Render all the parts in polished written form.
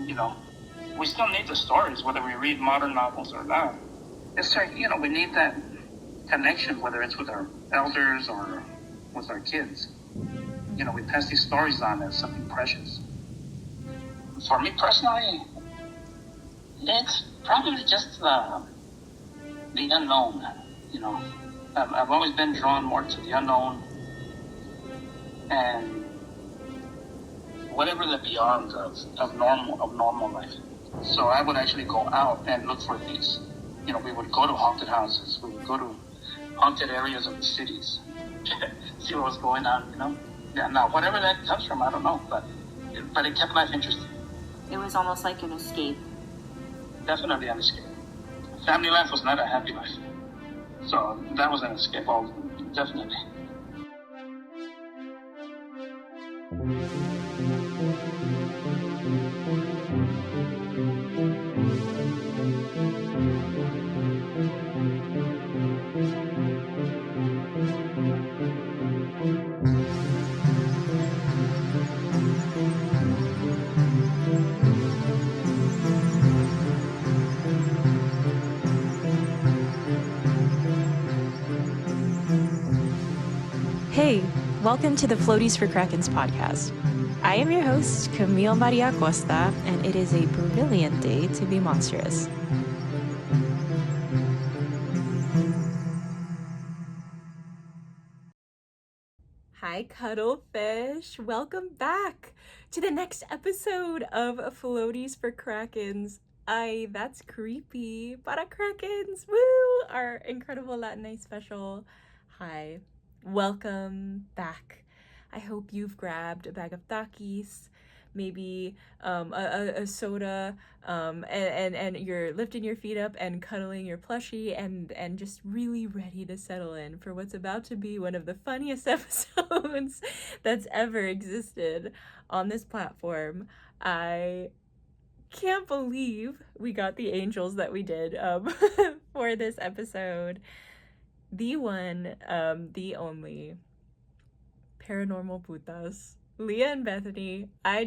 you know, we still need the stories, whether we read modern novels or not. It's like, you know, we need that connection, whether it's with our elders or with our kids. You know, we pass these stories on as something precious. For me personally, it's probably just the unknown, you know. I've always been drawn more to the unknown and whatever the beyond of normal life. So I would actually go out and look for these. You know, we would go to haunted houses. We would go to haunted areas of the cities. See what was going on, you know? Yeah, now, whatever that comes from, I don't know. But it kept life interesting. It was almost like an escape. Definitely an escape. Family life was not a happy life. So that was an escape, definitely. Hey, welcome to the Floaties for Krakens podcast. I am your host, Camille Maria Costa, and it is a brilliant day to be monstrous. Hi, Cuddlefish. Welcome back to the next episode of Floaties for Krakens. Ay, that's creepy. Para Krakens, woo! Our incredible Latine special. Hi. Welcome back. I hope you've grabbed a bag of Takis, maybe a soda, and you're lifting your feet up and cuddling your plushie and just really ready to settle in for what's about to be one of the funniest episodes that's ever existed on this platform. I can't believe we got the angels that we did for this episode. The one, the only, Paranormal Putas, Leah and Bethany. I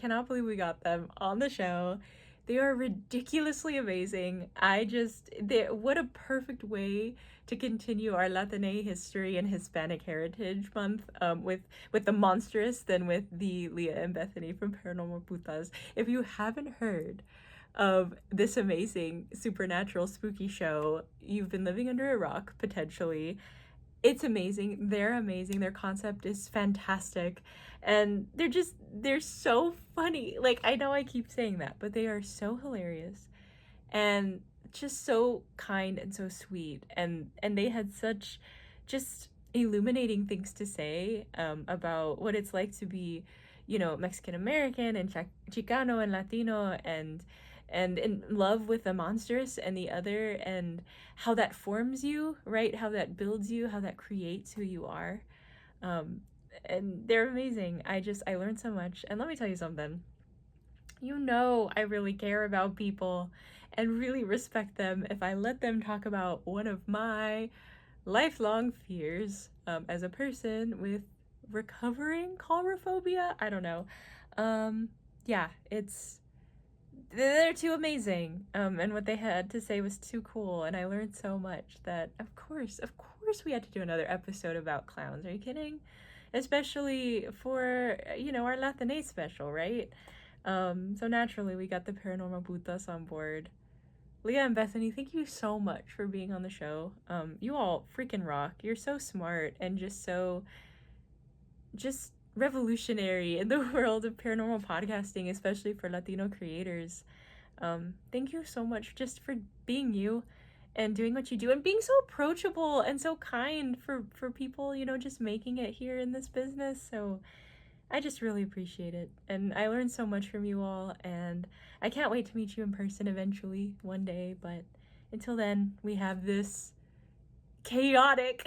cannot believe we got them on the show. They are ridiculously amazing. What a perfect way to continue our Latine history and Hispanic Heritage Month with the monstrous than with the Leah and Bethany from Paranormal Putas. If you haven't heard of this amazing supernatural spooky show, you've been living under a rock, potentially. It's amazing. They're amazing. Their concept is fantastic. And they're so funny. Like, I know I keep saying that, but they are so hilarious and just so kind and so sweet. And they had such just illuminating things to say about what it's like to be, you know, Mexican American and Chicano and Latino and in love with the monstrous and the other, and how that forms you, right? How that builds you, how that creates who you are. And they're amazing. I learned so much. And let me tell you something. You know, I really care about people and really respect them if I let them talk about one of my lifelong fears as a person with recovering coulrophobia. I don't know. Yeah, they're too amazing, and what they had to say was too cool, and I learned so much that of course we had to do another episode about clowns. Are you kidding? Especially for, you know, our Latine special, right? So naturally we got the Paranormal Putas on board. Leah and Bethany, thank you so much for being on the show. You all freaking rock. You're so smart and just revolutionary in the world of paranormal podcasting, especially for Latino creators. Thank you so much just for being you and doing what you do and being so approachable and so kind for people, you know, just making it here in this business. So I just really appreciate it. And I learned so much from you all, and I can't wait to meet you in person eventually one day. But until then, we have this chaotic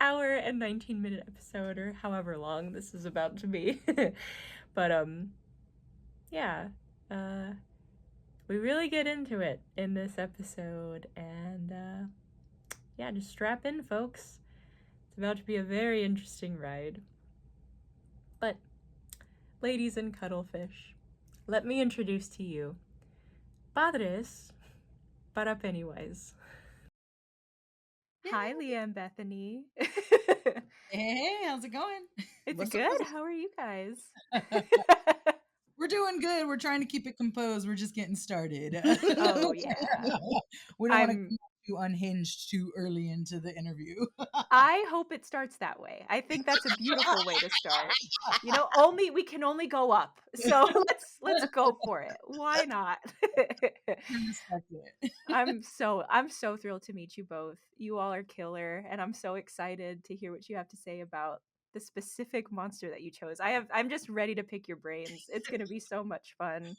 hour and 19-minute episode, or however long this is about to be. But yeah, we really get into it in this episode, and yeah, just strap in, folks. It's about to be a very interesting ride. But ladies and cuddlefish, let me introduce to you Padres para Pennywise. Hi, Leah and Bethany. Hey, how's it going? It's What's up, good. what's up? How are you guys? We're doing good. We're trying to keep it composed. We're just getting started. Oh, yeah. We don't want to I'm- come too unhinged too early into the interview. I hope it starts that way. I think that's a beautiful way to start. You know, we can only go up. So let's go for it. Why not? Respect it. I'm so thrilled to meet you both. You all are killer, and I'm so excited to hear what you have to say about the specific monster that you chose. I'm just ready to pick your brains. It's gonna be so much fun.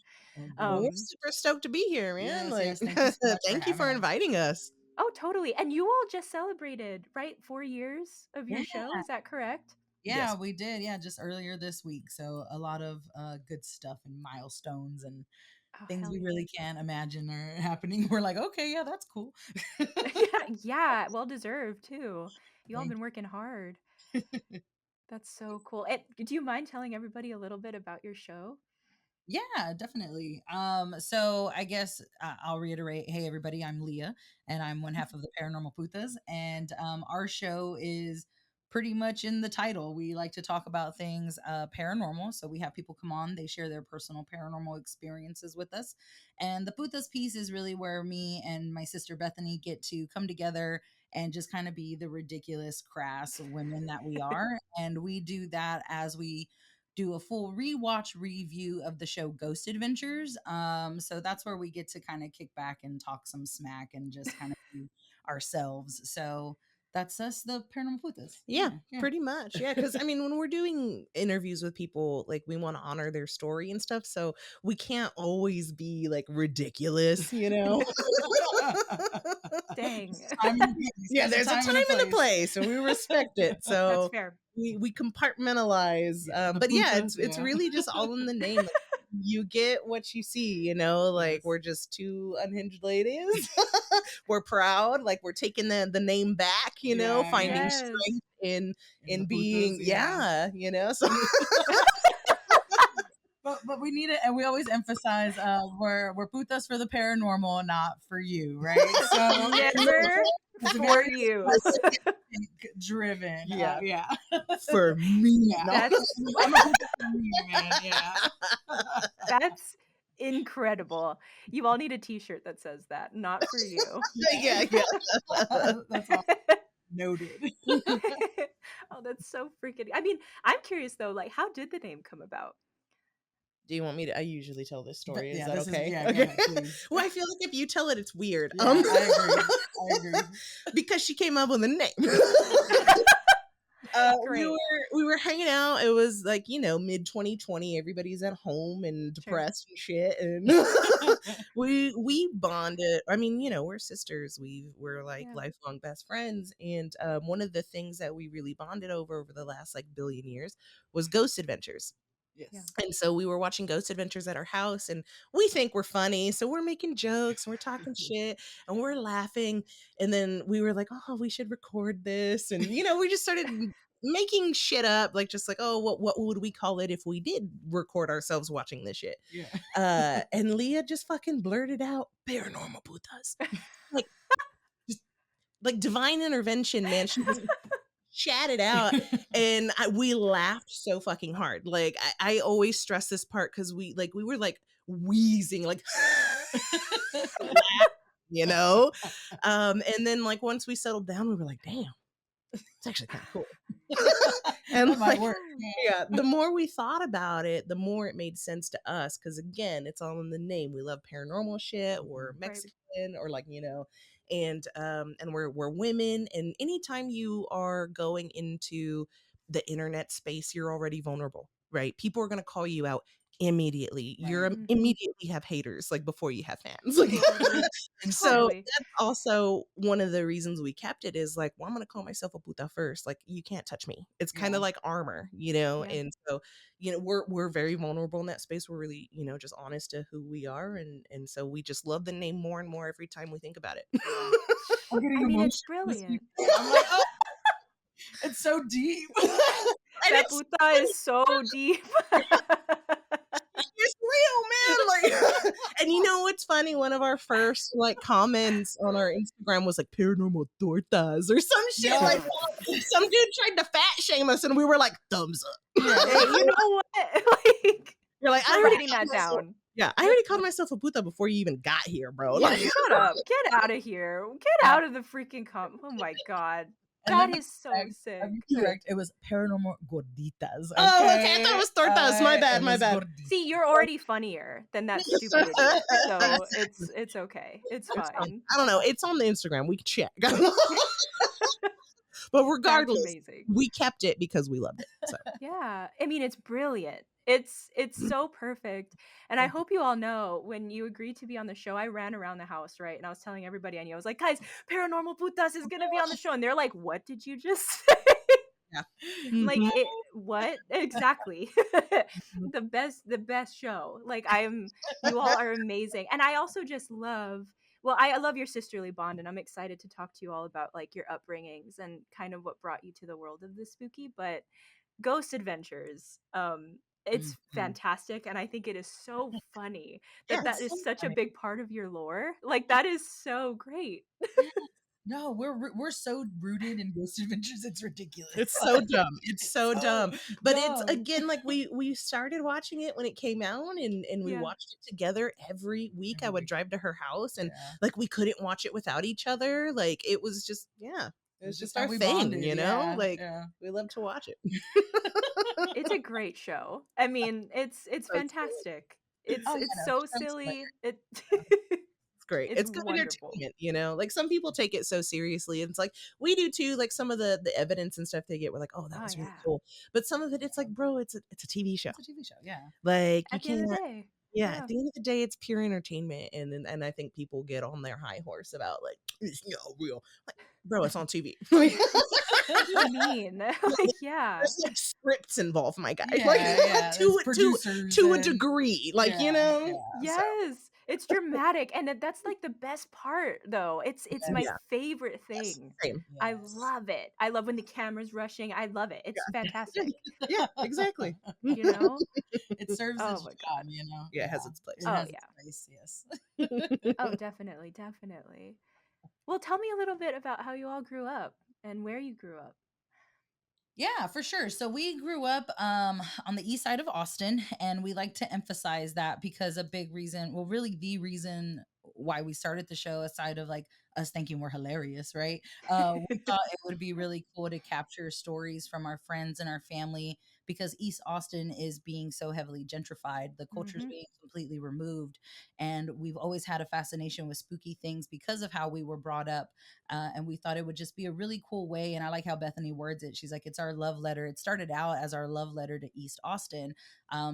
Well, we're super stoked to be here, man. Yes, thank you so much thank you for having us. inviting us. Oh, totally. And you all just celebrated, right? 4 years of your Yeah. show. Is that correct? Yeah, Yes. we did. Yeah, just earlier this week. So a lot of good stuff and milestones and things we really can't imagine are happening. We're like, okay, yeah, that's cool. Yeah, well deserved too. You all Thank been working hard. That's so cool. And do you mind telling everybody a little bit about your show? Yeah, definitely. So I guess I'll reiterate. Hey, everybody, I'm Leah, and I'm one half of the Paranormal Putas, and our show is pretty much in the title. We like to talk about things paranormal. So we have people come on, they share their personal paranormal experiences with us, and the Putas piece is really where me and my sister Bethany get to come together and just kind of be the ridiculous, crass women that we are, and we do that as we do a full rewatch review of the show Ghost Adventures. So that's where we get to kind of kick back and talk some smack and just kind of be ourselves. So that's us, the Paranormal Putas. Yeah, pretty much. Yeah, because I mean, when we're doing interviews with people, like we want to honor their story and stuff, so we can't always be like ridiculous, you know. Dang. Yeah, there's a time and a place, so we respect it. So That's fair. we compartmentalize. But yeah, it's really just all in the name. Like, you get what you see, you know, like we're just two unhinged ladies. We're proud, like we're taking the name back, you know, finding strength in being Putas, you know. So but we need it, and we always emphasize we're putas for the paranormal, not for you, right? So Never for you. Driven. Yeah. For me. Yeah. No. I'm a puta for me, man. Yeah. That's incredible. You all need a t-shirt that says that. Not for you. Yeah. That's all noted. Oh, that's so freaking. I mean, I'm curious though, like, how did the name come about? Do you want me to? I usually tell this story. Is Yeah, that this is- okay? yeah, go Okay. ahead, please. Well, I feel like if you tell it, it's weird. Yeah, I agree. Because she came up with a name. Great. We were hanging out. It was like, you know, mid 2020. Everybody's at home and depressed and shit. And we bonded. I mean, you know, we're sisters. We're like lifelong best friends. And one of the things that we really bonded over the last like billion years was Ghost Adventures. Yes. And so we were watching Ghost Adventures at our house, and we think we're funny. So we're making jokes, and we're talking shit, and we're laughing. And then we were like, oh, we should record this. And, you know, we just started making shit up, like just like, oh, what would we call it if we did record ourselves watching this shit? Yeah. And Leah just fucking blurted out Paranormal Putas. Like divine intervention, man. She just chatted out, and we laughed so fucking hard. Like I always stress this part because we were like wheezing, like you know. And then like once we settled down, we were like, damn, it's actually kind of cool. And That might like, work. yeah, the more we thought about it, the more it made sense to us. Because again, it's all in the name. We love paranormal shit. We're Mexican, or like, you know, and we're women. And anytime you are going into the internet space, you're already vulnerable, right? People are gonna call you out immediately. You're immediately have haters like before you have fans. Like, so that's also one of the reasons we kept it, is like, well, I'm gonna call myself a puta first. Like, you can't touch me. It's kind of like armor, you know. And so, you know, we're very vulnerable in that space. We're really, you know, just honest to who we are, and so we just love the name more and more every time we think about it. I mean, it's brilliant. I'm like, oh, it's so deep. That puta is so deep. It's real, what's funny? One of our first like comments on our Instagram was like paranormal tortas or some shit Yeah. like that. Some dude tried to fat shame us, and we were like, thumbs up. Hey, you know what? Like, You're like, I we're already writing called that myself. down. Yeah, I already called myself a puta before you even got here, bro. Yeah, Like, shut up. Get out of here. Get out of the freaking Oh my god. And That let me is so correct- sick. let me correct. It was paranormal gorditas. Okay? Oh, okay, I thought it was tortas. My bad, It my was bad. gorditas. See, you're already funnier than that stupid idiot. So it's okay. It's fine. I don't know. It's on the Instagram. We can check. But regardless, That's amazing. we kept it because we loved it. So Yeah. I mean, it's brilliant. It's so perfect. And I hope you all know when you agreed to be on the show, I ran around the house, right? And I was telling everybody I knew, I was like, guys, Paranormal Putas is gonna be on the show. And they're like, what did you just say? yeah. Like Mhm. what exactly? The best show. Like you all are amazing. And I also just love, well, I love your sisterly bond, and I'm excited to talk to you all about like your upbringings and kind of what brought you to the world of the spooky. But Ghost Adventures, it's Mhm. fantastic, and I think it is so funny Yeah, that it's is so such funny. a big part of your lore. Like that is so great. No, we're so rooted in Ghost Adventures. It's ridiculous. It's so dumb. It's so dumb. But it's dumb. again like we started watching it when it came out, and we Yeah. watched it together every week. I Every would week. drive to her house, and Yeah. like we couldn't watch it without each other. Like it was just it was just how our we thing, bonded, you know? yeah, Like yeah. we love to watch it. It's a great show. I mean, it's So silly. fantastic. It's Oh, yeah, it's no, so the show's silly. It It's great. it's It's good wonderful. entertainment, you know. Like some people take it so seriously, and it's like we do too. Like some of the evidence and stuff they get, we're like, oh, that Oh, was really yeah. cool. But some of it, it's like, bro, it's a TV show. It's a TV show, yeah. Like you At the end can't. of the day. Yeah, Yeah. at the end of the day, it's pure entertainment, and I think people get on their high horse about like it's not real. Like, bro, it's on TV. Like, What do you mean? Like, yeah. there's like scripts involved, my guy. Yeah, Like yeah. to There's to producers to a and- degree, like yeah, you know. yeah. So, Yes. It's dramatic, and that's like the best part though. It's my yeah. favorite Yes, thing. same. I Yes. love it. I love when the camera's rushing. I love it. It's fantastic. Yeah, exactly. You know? It serves Oh its my job, you know. Yeah, it has its place. It Oh, has yeah. its place, yes. Oh, definitely, definitely. Well, tell me a little bit about how you all grew up and where you grew up. Yeah, for sure. So we grew up on the east side of Austin, and we like to emphasize that because a big reason, well, really the reason why we started the show, aside of like us thinking we're hilarious, right? We thought it would be really cool to capture stories from our friends and our family because East Austin is being so heavily gentrified. The culture is Mhm. being completely removed. And we've always had a fascination with spooky things because of how we were brought up. And we thought it would just be a really cool way. And I like how Bethany words it. She's like, it's our love letter. It started out as our love letter to East Austin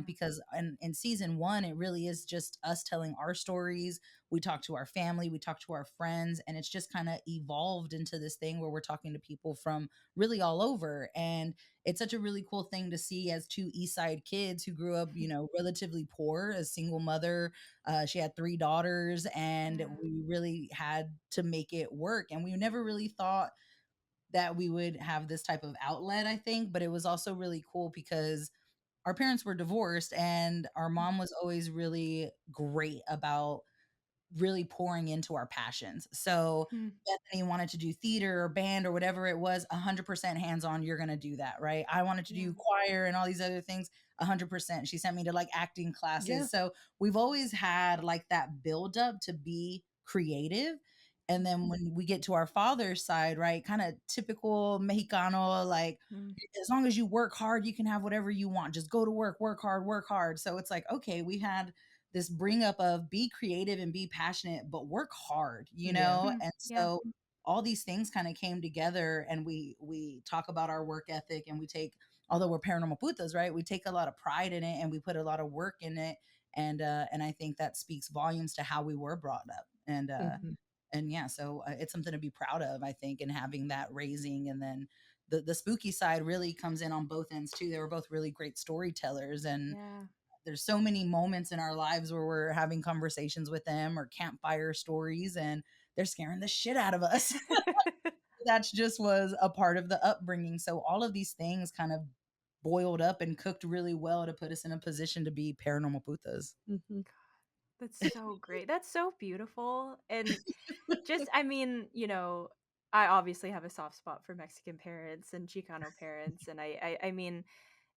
because in season one, it really is just us telling our stories. We talk to our family, we talk to our friends, and it's just kind of evolved into this thing where we're talking to people from really all over. And it's such a really cool thing to see as two East Side kids who grew up, you know, relatively poor, a single mother. She had 3 daughters, and Yeah. we really had to make it work. And we never really thought that we would have this type of outlet, I think. But it was also really cool because our parents were divorced, and our mom was always really great about really pouring into our passions. So Hmm. Bethany wanted to do theater or band or whatever it was, 100% hands on. You're going to do that, right? I wanted to Yeah. do choir and all these other things, 100%. She sent me to like acting classes. Yeah. So we've always had like that build up to be creative. And then when we get to our father's side, right, kind of typical Mexicano, like Mm. as long as you work hard, you can have whatever you want. Just go to work hard, work hard. So it's like, okay, we had this bring up of be creative and be passionate, but work hard, you know? Mhm. And Yeah. so all these things kind of came together, and we talk about our work ethic, and we take, although we're paranormal putas, right? We take a lot of pride in it, and we put a lot of work in it. And I think that speaks volumes to how we were brought up. Mhm. And yeah, so it's something to be proud of, I think, and having that raising. And then the spooky side really comes in on both ends too. They were both really great storytellers, and Yeah. there's so many moments in our lives where we're having conversations with them or campfire stories, and they're scaring the shit out of us. That just was a part of the upbringing. So all of these things kind of boiled up and cooked really well to put us in a position to be paranormal putas. Mhm. That's so great. That's so beautiful. And just, I mean, I obviously have a soft spot for Mexican parents and Chicano parents. And I mean,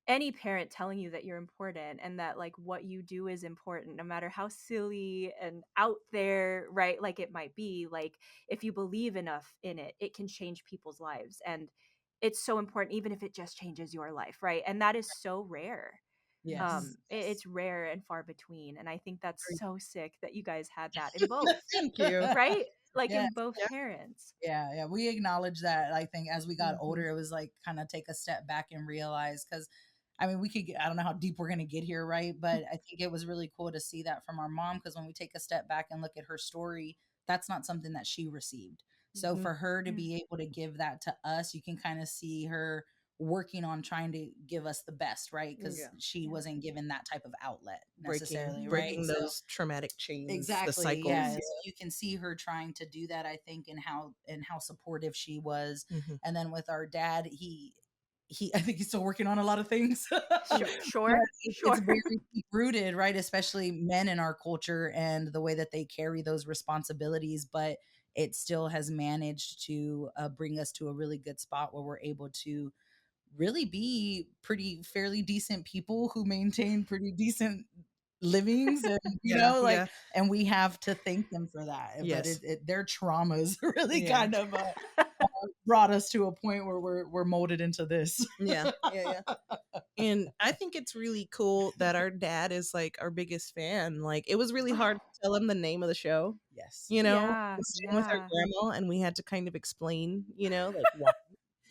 any parent telling you that you're important and that like what you do is important, no matter how silly and out there, right? Like it might be, like if you believe enough in it, it can change people's lives. And it's so important, even if it just changes your life, right? And that is so rare. Yes. It's rare and far between. And I think that's so sick that you guys had that in both, Thank you. right? Like Yeah. in both parents. Yeah, we acknowledge that. I think as we got Mhm. older, it was like kind of take a step back and realize, because I mean, we could I don't know how deep we're going to get here, right? But I think it was really cool to see that from our mom, because when we take a step back and look at her story, that's not something that she received. So Mhm. for her to Mm. be able to give that to us, you can kind of see her working on trying to give us the best, right? Because Yeah. she wasn't given that type of outlet breaking necessarily, breaking right? So those traumatic chains, the exactly, cycles. yeah. So you can see her trying to do that, I think, and how supportive she was. Mhm. And then with our dad, he I think he's still working on a lot of things. Sure. It's very deep rooted, right? Especially men in our culture and the way that they carry those responsibilities, but it still has managed to bring us to a really good spot where we're able to really be fairly decent people who maintain pretty decent livings, and Yeah, yeah. and we have to thank them for that. But Yes. their traumas really Yeah. kind of brought us to a point where we're molded into this. Yeah, yeah. And I think it's really cool that our dad is like our biggest fan. Like it was really hard to tell him the name of the show, Yes. Yeah, sitting with our yeah. grandma, and we had to kind of explain, like why.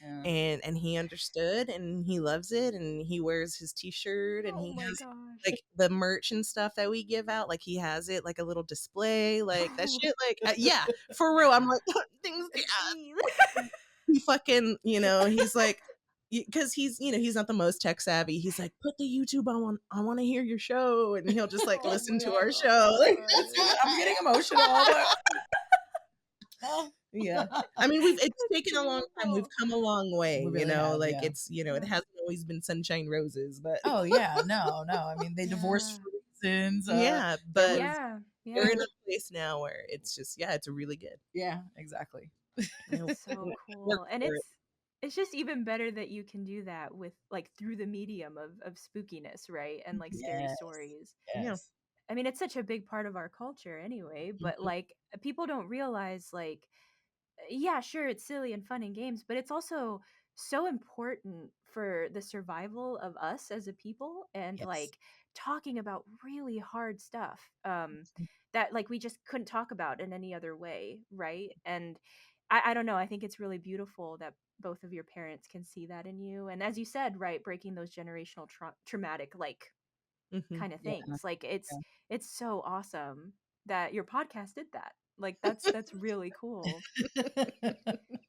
Yeah. And he understood, and he loves it, and he wears his t-shirt, and Oh he my has gosh. like the merch and stuff that we give out, like he has it like a little display, like that shit, like yeah, for real. I'm like, things, yeah. He fucking, he's like, because he's not the most tech savvy. He's like, put the YouTube on. I want to hear your show, and he'll just like Oh listen my to our show. Like, that's God. I'm getting emotional. yeah. I mean, it's taken a long time. We've beautiful. come a long way, We really have, like yeah. it's, it hasn't always been sunshine roses, but Oh yeah, no. I mean, they divorced Yeah. for reasons. yeah, there but was- Yeah, we're yeah. in a place now where it's just, it's really good. yeah, exactly. It's so Work cool. And for it. it's just even better that you can do that with like through the medium of spookiness, right? And like scary Yes. stories. Yeah. Yes. I mean, it's such a big part of our culture anyway, but Mhm. like people don't realize like yeah, sure, it's silly and fun and games, but it's also so important for the survival of us as a people and Yes. like talking about really hard stuff that like we just couldn't talk about in any other way, right? And I don't know, I think it's really beautiful that both of your parents can see that in you. And as you said, right, breaking those generational traumatic like Mhm. kind of Yeah. things. Like Yeah. it's so awesome that your podcast did that. Like that's really cool.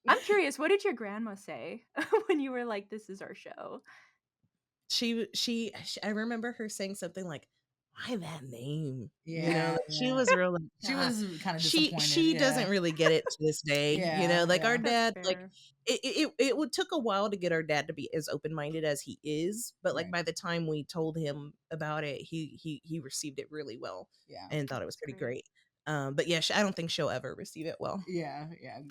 I'm curious, what did your grandma say when you were like, "This is our show"? I remember her saying something like, why that name? Yeah, Like, she yeah. was real like, She was kind of she disappointed. she yeah. doesn't really get it to this day. Yeah, Like our yeah. dad, That's like fair. it took a while to get our dad to be as open-minded as he is, but like Right. by the time we told him about it, he received it really well Yeah. and thought it was That's pretty great. great. But yeah, I don't think she'll ever receive it well. Yeah.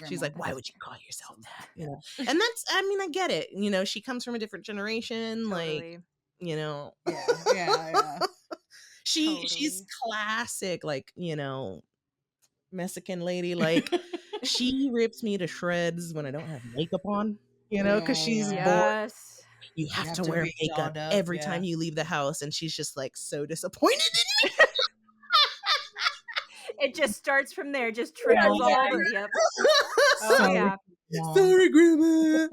She's Grandma. like, why That's would you fair. call yourself that? Yeah. And that's, I mean, I get it. She comes from a different generation. Like, Totally. Yeah. she's Totally. classic, like, Mexican lady. Like, she rips me to shreds when I don't have makeup on, because she's Yeah. bored. Yes. You have have to to wear be makeup dolled up, every yeah. time you leave the house, and she's just like so disappointed in me. It just starts from there, just triggers Yeah. all the yep. Oh Sorry, yeah. Mom. Sorry, grandma.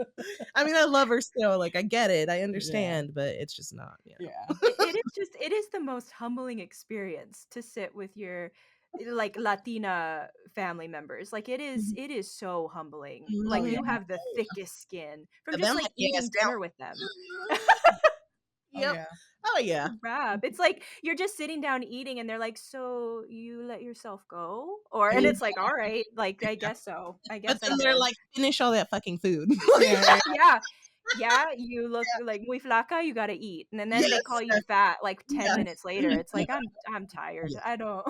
I mean, I love her still. Like, I get it, I understand, but it's just not. Yeah. It is the most humbling experience to sit with your like Latina family members. Like it is so humbling. Like Mhm. you have the thickest skin from And just then, like like, eating yes, dinner with them. yep. Yeah. Oh yeah. Rab. It's like you're just sitting down eating and they're like, "So you let yourself go?" Or and Yeah. it's like, "All right, like I guess so. I But guess I then they're did." like, finish all that fucking food. Yeah. Yeah. Yeah, you look like muy flaca, you gotta eat. And then Yes. they call you fat like 10 Yeah. minutes later. It's like I'm tired. Yeah. I don't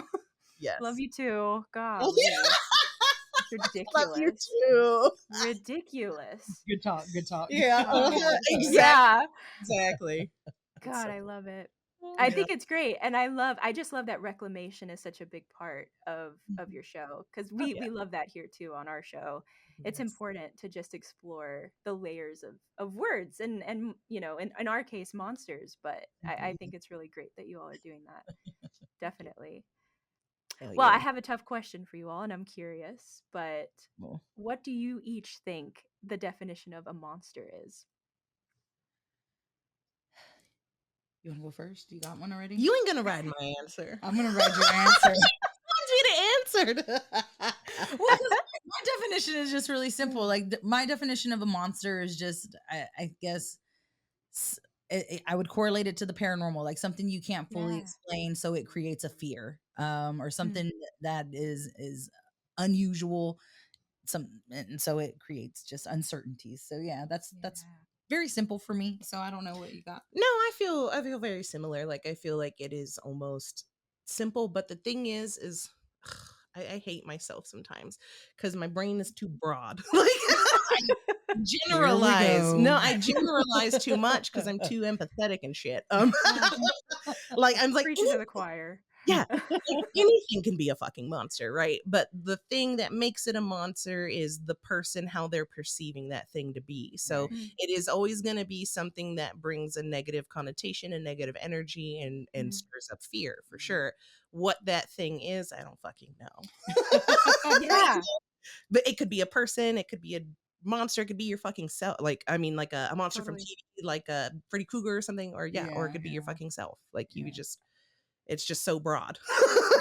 Yes. Love you too. God, Oh, yeah. Love you ridiculous. too. Ridiculous. Good talk. Good talk. Yeah. Exactly. Yeah. Exactly. God, I love it. I think it's great, and I just love that reclamation is such a big part of your show, because we love that here too on our show. It's important to just explore the layers of words and in our case monsters, but I think it's really great that you all are doing that. Definitely. Hell Well, I yeah. have a tough question for you all, and I'm curious, but Well, what do you each think the definition of a monster is? you want to go first? You got one already? You ain't gonna ride my answer. I'm gonna write your answer. Want me to answer? Well, 'cause my definition is just really simple. Like my definition of a monster is just, I guess, I would correlate it to the paranormal, like something you can't fully Yeah. explain, so it creates a fear, or something that is unusual. And so it creates just uncertainties. So yeah, that's very simple for me. So I don't know what you got. No, I feel very similar. Like I feel like it is almost simple, but the thing is I hate myself sometimes because my brain is too broad. Like I generalize. No, I generalize too much because I'm too empathetic and shit. Like I'm like Preaching to the choir. yeah, anything can be a fucking monster, right? But the thing that makes it a monster is the person, how they're perceiving that thing to be. So it is always going to be something that brings a negative connotation and negative energy and stirs up fear for sure. What that thing is, I don't fucking know. Yeah. But it could be a person, it could be a monster, it could be your fucking self. Like, I mean, like a monster from TV, like a Freddy Krueger or something, or or it could be your fucking self. Like you just, it's just so broad.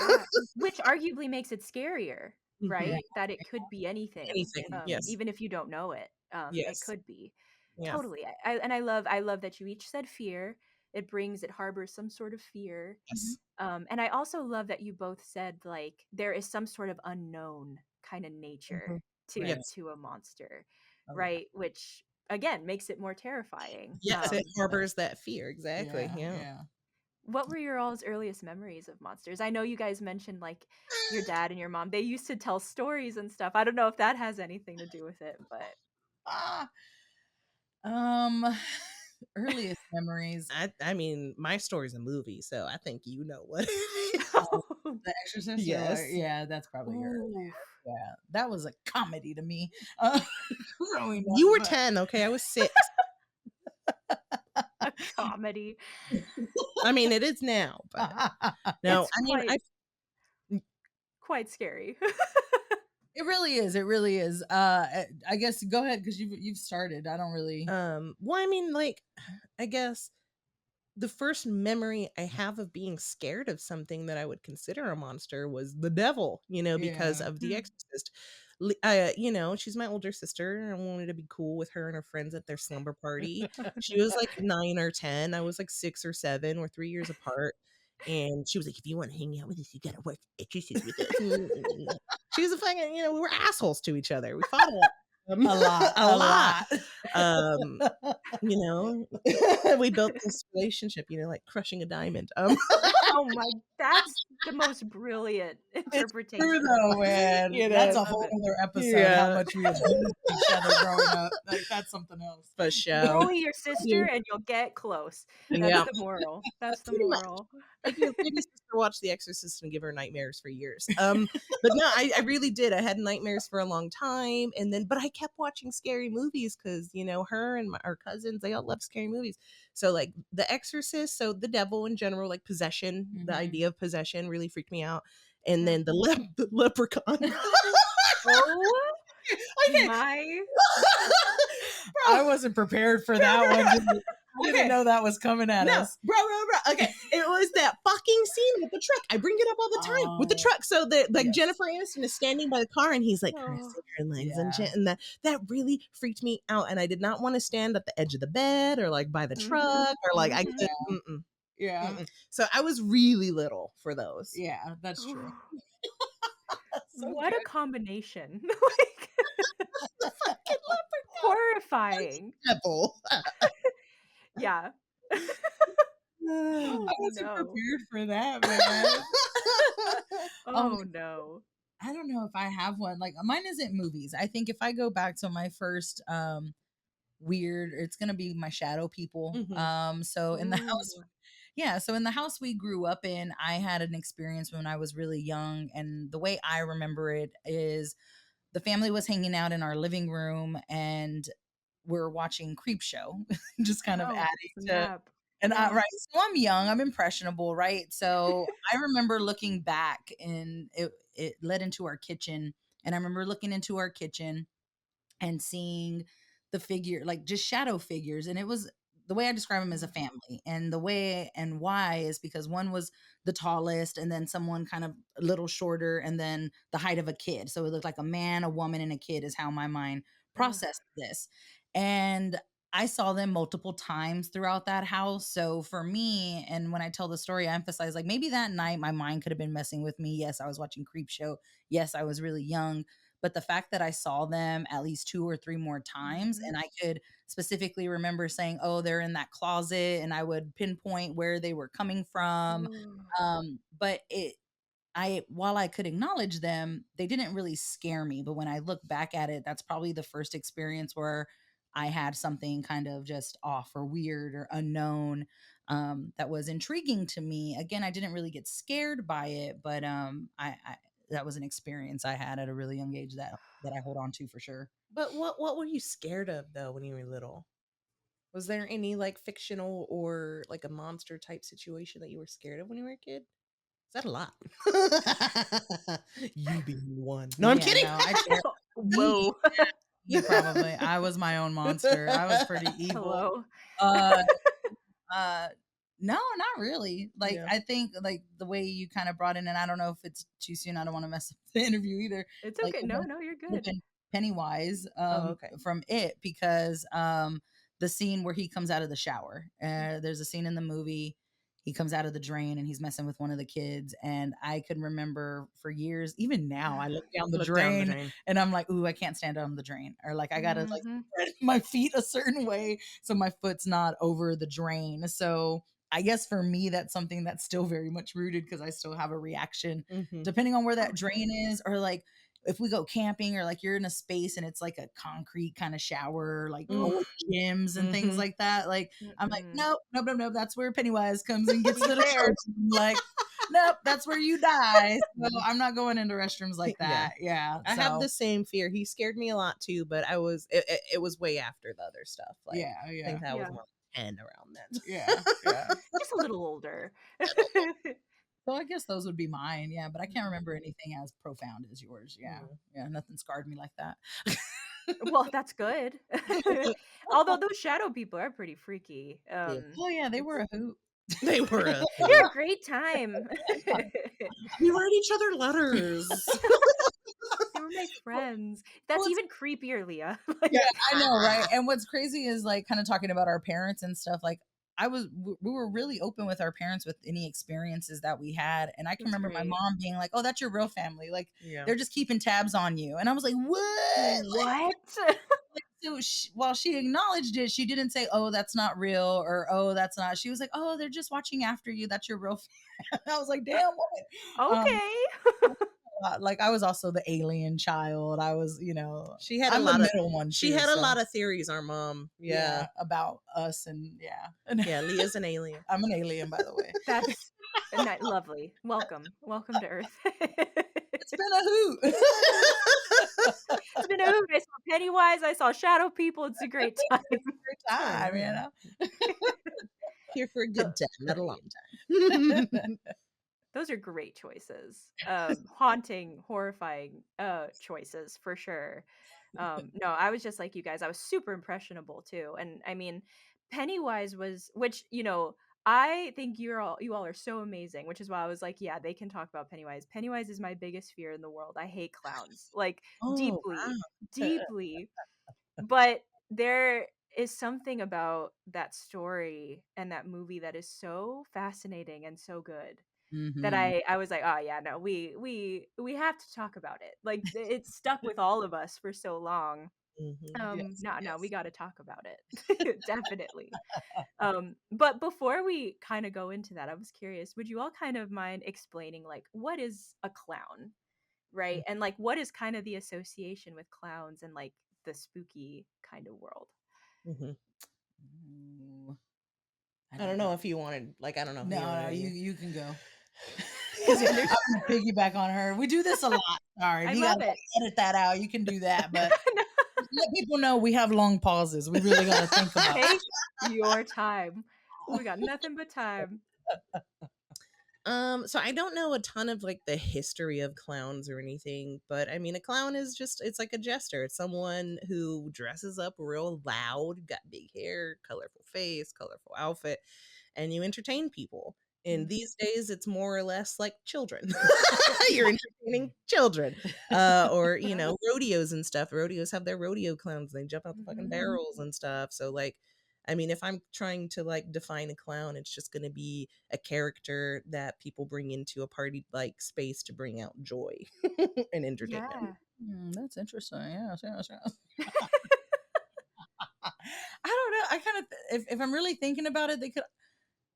Yeah. Which arguably makes it scarier, right? That it could be anything. Anything, yes. Even if you don't know it. It Yes. could be. Yeah. Totally. I love that you each said fear. It harbors some sort of fear. Yes. And I also love that you both said like there is some sort of unknown kind of nature to a monster, right? Which again makes it more terrifying. Yes, it harbors that fear. Exactly. Yeah. What were your all's earliest memories of monsters? I know you guys mentioned like your dad and your mom. They used to tell stories and stuff. I don't know if that has anything to do with it, but earliest memories. I mean, my story's a movie, so I think you know what it is. The Exorcist? Yes. Yeah, that's probably earlier. Yeah, that was a comedy to me. Growing up, You were 10, okay? I was 6. a comedy. I mean, it is now, but no, It's I mean, quite scary. It really is. It really is. I guess go ahead because you've started. I don't really. well, I mean, like, I guess the first memory I have of being scared of something that I would consider a monster was the devil, because of The Exorcist. She's my older sister. I wanted to be cool with her and her friends at their slumber party. She was like 9 or 10. I was like 6 or 7. We're 3 years apart. And she was like, if you want to hang out with us, you gotta watch Exorcist with us. She was a fucking, we were assholes to each other. We fought a lot. We built this relationship, like crushing a diamond. Oh my, that's the most brilliant interpretation. True though, man. That's a whole other episode. How much we abused each other growing up. Like that's something else. For sure. Bully your sister and you'll get close. That's the moral. That's the moral. Make your baby sister watch The Exorcist and give her nightmares for years. But no, I really did. I had nightmares for a long time, but I kept watching scary movies because her and our cousins, they all love scary movies. So like The Exorcist, so the devil in general, like possession, the idea of possession really freaked me out. And then the leprechaun. Oh my! I wasn't prepared for that one. I didn't know that was coming at us. Bro. Okay. It was that fucking scene with the truck. I bring it up all the time with the truck. So Jennifer Aniston is standing by the car and he's like caressing her legs and shit. And that really freaked me out. And I did not want to stand at the edge of the bed or like by the truck or like I did. Yeah. So I was really little for those. Yeah, that's true. What a combination. Like, The fucking leprechaun. horrifying. Devil. Yeah. I wasn't prepared for that, man. Oh, Oh no. I don't know if I have one. Like mine isn't movies. I think if I go back to my first weird, it's gonna be my shadow people. So in the house, Ooh. yeah, so in the house we grew up in, I had an experience when I was really young, and the way I remember it is the family was hanging out in our living room and we're watching Creep Show, just kind of Oh adding to. snap. And I, Yeah. right, so I'm young, I'm impressionable, right? So I remember looking back, and it led into our kitchen, and I remember looking into our kitchen and seeing the figure, like just shadow figures. And it was the way I describe them as a family. And the way and why is because one was the tallest, and then someone kind of a little shorter, and then the height of a kid. So it looked like a man, a woman, and a kid is how my mind Ugh. processed this. And I saw them multiple times throughout that house. So for me, and when I tell the story, I emphasize like maybe that night my mind could have been messing with me. Yes, I was watching Creep Show. Yes, I was really young, but the fact that I saw them at least 2 or 3 more times, and I could specifically remember saying, "Oh, they're in that closet," and I would pinpoint where they were coming from. Ooh. But while I could acknowledge them, they didn't really scare me. But when I look back at it, that's probably the first experience where I had something kind of just off or weird or unknown, that was intriguing to me. Again, I didn't really get scared by it, but I that was an experience I had at a really young age that I hold on to for sure. But what were you scared of though when you were little? Was there any like fictional or like a monster type situation that you were scared of when you were a kid? Is that a lot? You being one. No, I'm Yeah, kidding. no, I share me, Whoa. me probably. I was my own monster. I was pretty evil. Hello. Uh Uh, no, not really. Like, Yeah. I think like the way you kind of brought in, and I don't know if it's too soon. I don't want to mess up the interview either. It's Like okay. when No, I no, you're good. mentioned Pennywise, Oh, okay. from It, because the scene where he comes out of the shower. There's a scene in the movie. He comes out of the drain and he's messing with one of the kids, and I can remember for years. Even now, I look down the Look down the drain drain. and I'm like, "Ooh, I can't stand on the drain," or like I gotta like Mhm. spread my feet a certain way so my foot's not over the drain. So I guess for me, that's something that's still very much rooted because I still have a reaction Mm-hmm. depending on where that Oh, drain is, or like if we go camping or like you're in a space and it's like a concrete kind of shower, like old Oof. gyms and things Mm-hmm. like that. Like I'm like, Mm-mm. nope, nope, nope, nope. That's where Pennywise comes and gets Be little fair. children. Like, nope, that's where you die. So I'm not going into restrooms like Yeah. that. Yeah. I have So the same fear. He scared me a lot too, but it was way after the other stuff. Like yeah, I yeah, think I was Yeah. more like 10 around then. yeah, yeah. Just a little older. So I guess those would be mine. Yeah, but I can't remember Mhm. anything as profound as yours. Yeah. Mm. Yeah, nothing scarred me like that. Well, that's good. Although those shadow people are pretty freaky. Yeah. Oh yeah, they were It's a hoot. They were a they're a great time. we write each other letters. They were my Well, friends. That's well, it's even creepier, Leah. yeah, Like, I know, right? And what's crazy is like kind of talking about our parents and stuff. Like we were really open with our parents with any experiences that we had, and I can that's remember my great. mom being like, "Oh, that's your real family. Like Yeah. they're just keeping tabs on you," and I was like, "What?" What? So while she acknowledged it, she didn't say, "Oh, that's not real," or "Oh, that's not." She was like, "Oh, they're just watching after you. That's your real." I was like, "Damn, what?" Okay. Like I was also the alien child. I was, She had a I'm the lot of middle one she too. had a So lot of theories, our mom. Yeah. about us, and yeah, Yeah, Leah's an alien. I'm an alien, by the way. That's not lovely. Welcome. Welcome to Earth. It's been a hoot. It's been a hoot. I saw Pennywise. I saw shadow people. It's a great time. Great time, Here for a So good time, not a long time. those are great choices. Haunting, horrifying choices for sure. No, I was just like you guys. I was super impressionable too. And I mean, Pennywise was, which, I think you all are so amazing, which is why I was like, yeah, they can talk about Pennywise. Pennywise is my biggest fear in the world. I hate clowns. Like Oh, deeply, wow. deeply. But there is something about that story and that movie that is so fascinating and so good that hmm I was like, "Oh yeah, no, we have to talk about it." Like it stuck with all of us for so long. Yes, No, we yes. got to talk about it. Definitely. But before we kind of go into that, I was curious, would you all kind of mind explaining like what is a clown, right? And like what is kind of the association with clowns and like the spooky kind of world? Mhm. Ooh, I don't know if you wanted, like, I don't know. Who you No, wanted to- you can go. Because I'm there's gonna piggyback on her. We do this a lot. Sorry, if I you love gotta it. edit that out, you can do that. But let people know we have long pauses. We really gotta think about it. Take your time. We got nothing but time. So I don't know a ton of like the history of clowns or anything, but I mean, a clown is just, it's like a jester. It's someone who dresses up real loud, got big hair, colorful face, colorful outfit, and you entertain people. And these days, it's more or less like children. You're entertaining children, or you know, rodeos and stuff. Rodeos have their rodeo clowns. They jump out the fucking barrels and stuff. So like, I mean, if I'm trying to like define a clown, it's just going to be a character that people bring into a party like space to bring out joy and entertainment. Yeah. That's interesting. Yes. I don't know. I kind of, if I'm really thinking about it,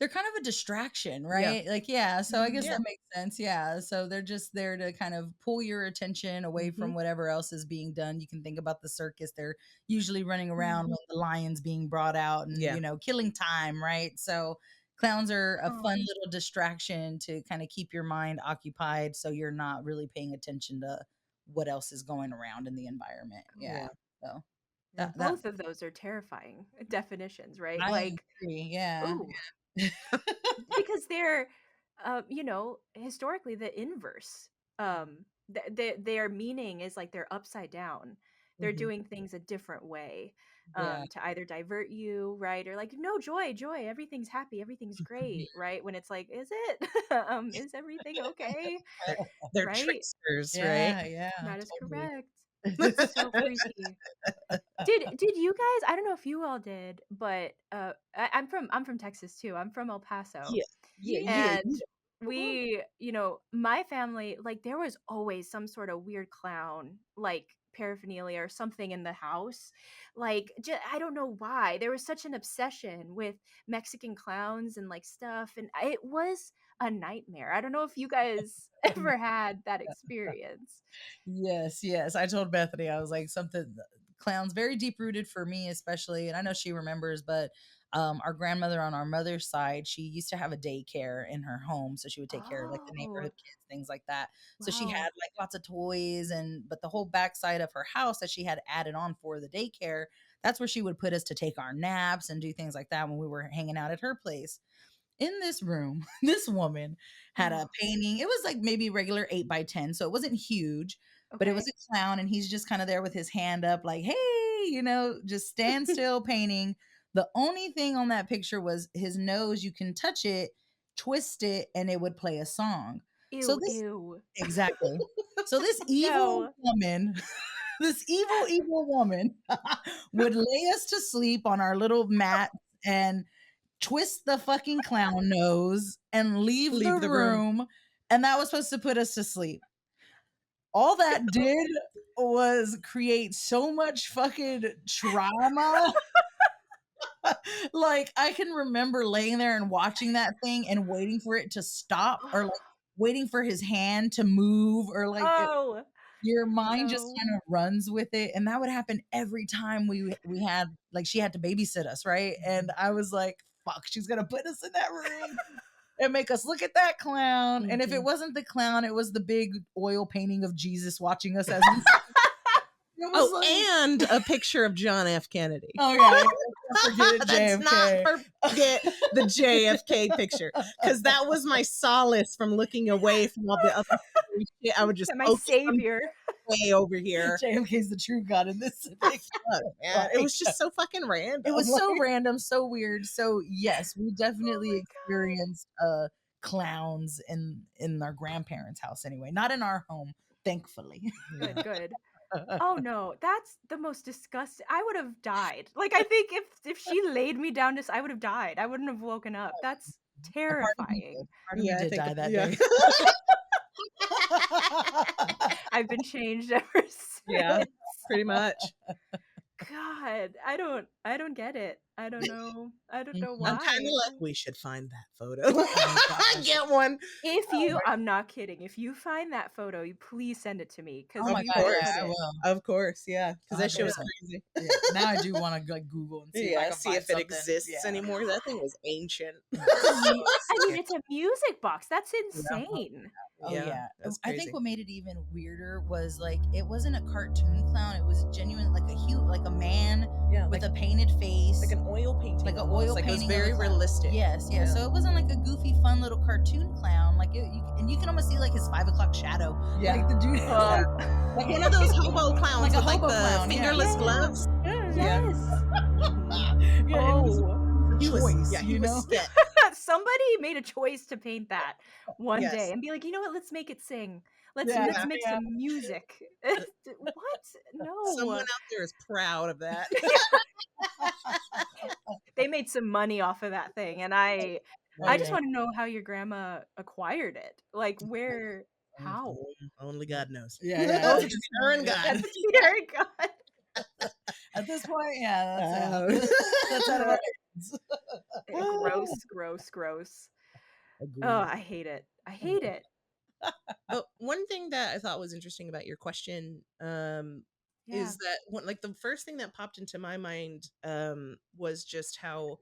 they're kind of a distraction, right? Like, yeah. So I guess Yeah. that makes sense. Yeah. So they're just there to kind of pull your attention away from whatever else is being done. You can think about the circus. They're usually running around when the lion's being brought out and, Yeah. you know, killing time, right? So clowns are a Oh. fun little distraction to kind of keep your mind occupied so you're not really paying attention to what else is going around in the environment. Yeah. So Now, that both of those are terrifying definitions, right? I Like, agree. Yeah. ooh, because they're, you know, historically the inverse. Their meaning is like they're upside down. They're doing things a different way, Yeah. to either divert you, right, or like no joy, joy, everything's happy, everything's great, right? When it's like, is it? Is everything okay? They're Right? tricksters, right? Yeah. Yeah. That is Totally. correct. It's so creepy. Did you guys? I don't know if you all did, but I'm from Texas too. I'm from El Paso, Yeah. Yeah. and we, you know, my family, like there was always some sort of weird clown, like paraphernalia or something in the house. Like I don't know why there was such an obsession with Mexican clowns and like stuff, and it was a nightmare. I don't know if you guys ever had that experience. Yes. I told Bethany, I was like, something clowns very deep rooted for me, especially. And I know she remembers, but our grandmother on our mother's side, she used to have a daycare in her home. So she would take care of like the Oh, neighborhood kids, things like that. So she had wow. like lots of toys but the whole backside of her house that she had added on for the daycare, that's where she would put us to take our naps and do things like that when we were hanging out at her place. In this room, this woman had a Oh, painting. It was like maybe regular 8 by 10, so it wasn't huge, but it was okay. a clown, and he's just kind of there with his hand up, like, hey, you know, just stand still painting. The only thing on that picture was his nose. You can touch it, twist it, and it would play a song. So Ew, this ew. exactly. So this evil No. woman, this evil woman would lay us to sleep on our little mat and twist the fucking clown nose and leave the Leave the room. room. And that was supposed to put us to sleep. All that did was create so much fucking trauma. Like, I can remember laying there and watching that thing and waiting for it to stop, or like waiting for his hand to move, or like Oh, your mind just no. kind of runs with it. And that would happen every time we had, like, she had to babysit us, right? And I was like, fuck, she's gonna put us in that room and make us look at that clown. And if it wasn't the clown, it was the big oil painting of Jesus watching us as we it was Oh, and a picture of John F. Kennedy. oh yeah, let's forget Let's JFK. not forget the JFK picture, because that was my solace from looking away from all the other shit. I would just My focus on savior. way over here. JFK's the true god in this. Fuck, man. It was just so fucking random. It was so random, so weird. So yes, we definitely experienced clowns in our grandparents' house anyway. Not in our home, thankfully. Good. Oh no, that's the most disgusting. I would have died. Like I think if she laid me down I would have died. I wouldn't have woken up. That's terrifying. Part of me Yeah, I did think die that yeah. day. I've been changed ever since. Yeah, pretty much. God, I don't get it. I don't know. I don't know I'm kind why. of like, we should find that photo. Oh, gosh. Get one. If you, I'm not kidding. If you find that photo, you please send it to me because Oh my we God, will yeah, put I it. will. Of course, yeah, because that shit was Yeah. crazy. Yeah. Now I do want to like Google and see if I Yeah, can see find if it something. exists Yeah. anymore. That thing was ancient. I mean, it's a music box. That's insane. Oh yeah. that's I crazy. think what made it even weirder was like it wasn't a cartoon clown. It was genuine, like like a man with a painted face, like an oil painting, like an almost. oil like painting. It was very of a clown. realistic. Yes, yeah. So it wasn't like a goofy, fun little cartoon clown. Like and you can almost see like his 5 o'clock shadow. Yeah. Like the dude. Like one of those hobo clowns Like a with hobo like the clown, yeah. fingerless gloves. Yes. Yeah, it was a He choice, was, you know. sketch. Somebody made a choice to paint that one Yes. day and be like, you know what? Let's make it sing. Let's Yeah, make yeah. some music. What? No. Someone out there is proud of that. They made some money off of that thing, and I just want to know how your grandma acquired it. Like where? How? Only God knows. Yeah, yeah. That's between her and God. That's between her and God. At this point, yeah, that's out of our hands. Gross. Agreed. Oh, I hate it. I hate it. But one thing that I thought was interesting about your question is that like the first thing that popped into my mind was just how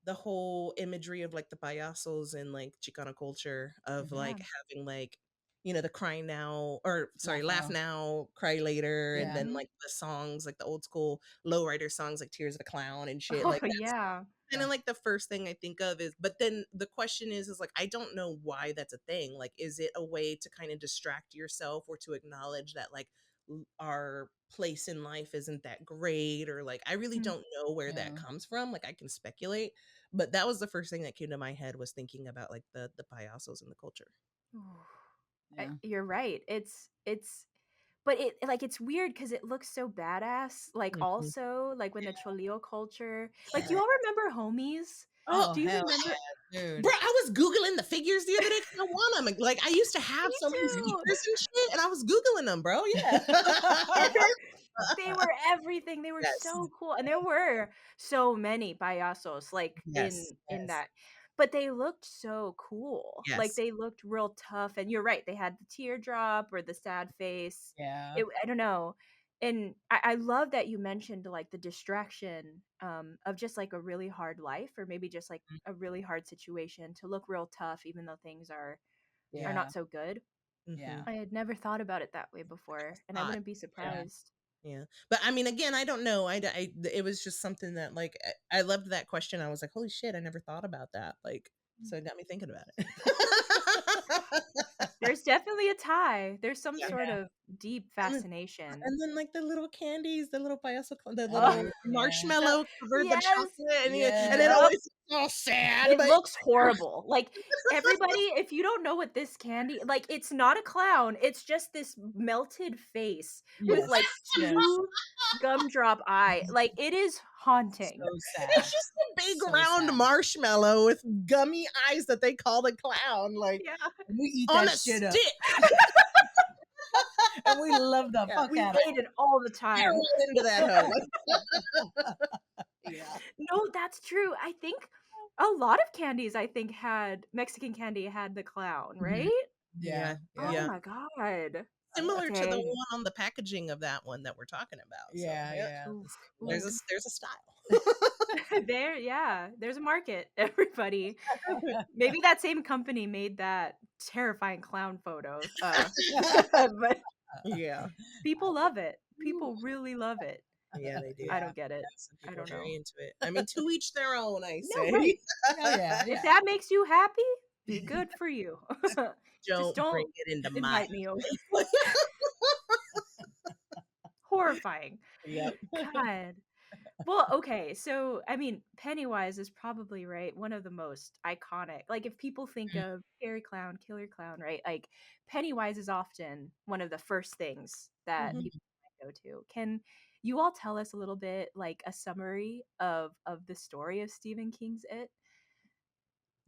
the whole imagery of like the payasos and like Chicana culture of like having like, you know, the cry now, or sorry, laugh now, cry later, and then like the songs, like the old school lowrider songs like Tears of a Clown and shit. Like that's kind of like the first thing I think of is, but then the question is like, I don't know why that's a thing. Like, is it a way to kind of distract yourself or to acknowledge that like our place in life isn't that great, or like I really don't know where that comes from. Like I can speculate, but that was the first thing that came to my head was thinking about like the payasos in the culture. You're right. But it's weird because it looks so badass. Like also like when the Cholio culture, like do you all remember Homies? Oh, do you hell remember? dude. Bro, I was Googling the figures the other day 'cause I want them. Like I used to have Me some of these too. figures and shit, and I was Googling them, bro. Yeah. They were everything. They were so cool, and there were so many payasos like in that, but they looked so cool. Like they looked real tough, and you're right. They had the teardrop or the sad face. Yeah. I don't know, and I love that you mentioned like the distraction of just like a really hard life, or maybe just like a really hard situation to look real tough, even though things are not so good. Yeah. I had never thought about it that way before, and I wouldn't be surprised. Yeah. But I mean, again, I don't know. It was just something that like, I loved that question. I was like, holy shit, I never thought about that. Like, so it got me thinking about it. There's definitely a tie. There's some sort of deep fascination. And then like the little candies, the little payaso, the little marshmallow covered the chocolate, and it always all sad. It looks horrible. Like everybody, if you don't know what this candy, like it's not a clown. It's just this melted face with like two gumdrop eye. Like it is haunting. So sad. It's just a big round marshmallow with gummy eyes that they call the clown. Like we eat on that a shit stick. up. And we love the fuck we out of ate it all the time. Into that No, that's true. I think a lot of candies had Mexican candy had the clown, right? Yeah. Oh my god. Similar to the one on the packaging of that one that we're talking about. Yeah. There's a style. There's a market, everybody. Maybe that same company made that terrifying clown photo. But people love it. People really love it. Yeah, they do. I don't get it. I don't know. Very into it. I mean, to each their own, I say. Right. Yeah. If that makes you happy, be good for you. Just don't bring it into invite me over. Horrifying. Yep. God. Well, okay. So, I mean, Pennywise is probably right. One of the most iconic. Like, if people think of scary clown, killer clown, right? Like, Pennywise is often one of the first things that people go to. Can you all tell us a little bit, like, a summary of the story of Stephen King's It?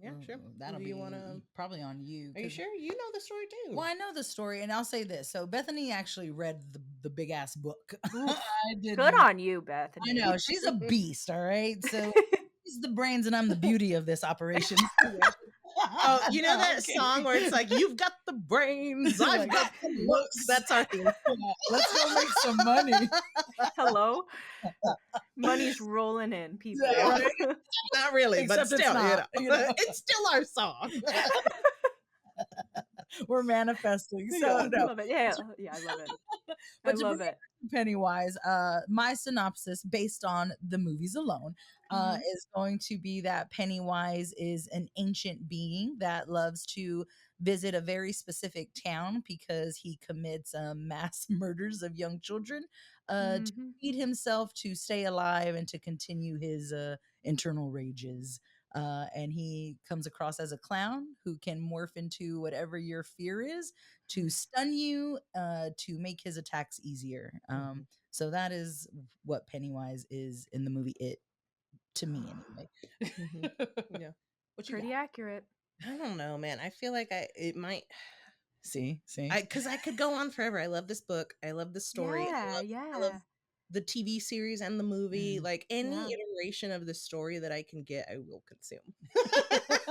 Yeah, sure. That'll Do be you want to? probably on you. Are you sure you know the story too? Well, I know the story, and I'll say this. So Bethany actually read the big ass book. Oof. I did Good not. on you, Bethany. I know she's a beast. All right, so she's the brains, and I'm the beauty of this operation. Oh, you know No, that okay. song where it's like, "You've got the brains, I've Like, got the looks." That's our theme. Let's go make some money. Hello? Money's rolling in, people. Yeah, not really, Except but it's still, not, you know. it's still our song. We're manifesting. So I no. love it. Yeah, I love it. But I to love bring it. Pennywise, my synopsis based on the movies alone Mhm. is going to be that Pennywise is an ancient being that loves to visit a very specific town because he commits mass murders of young children to Mhm. feed himself, to stay alive, and to continue his internal rages. And he comes across as a clown who can morph into whatever your fear is to stun you, to make his attacks easier. So that is what Pennywise is in the movie It, to me anyway. Yeah. What you Pretty got? accurate. I don't know, man. I feel like it might. See, Because I could go on forever. I love this book. I love the story. Yeah, I love yeah. the TV series and the movie. Like any Yeah. iteration of the story that I can get, I will consume.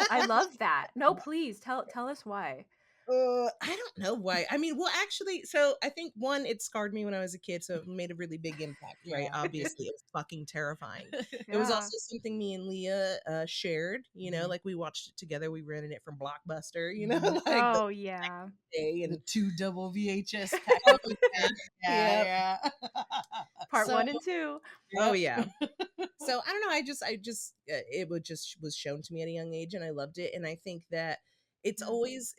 I love that. No, please tell us why. I don't know why. I mean, well, actually, so I think one, it scarred me when I was a kid, so it made a really big impact, right? Yeah. Obviously, it was fucking terrifying. It was Yeah. also something me and Leah shared. You know, Mhm. like we watched it together. We rented it from Blockbuster. You know, Mhm. like Oh yeah. day The and 2 double VHS oh package. yeah, Yeah, yeah. Part So- 1 and 2. oh yeah. So I don't know. I just it would just was shown to me at a young age, and I loved it. And I think that it's Yeah. always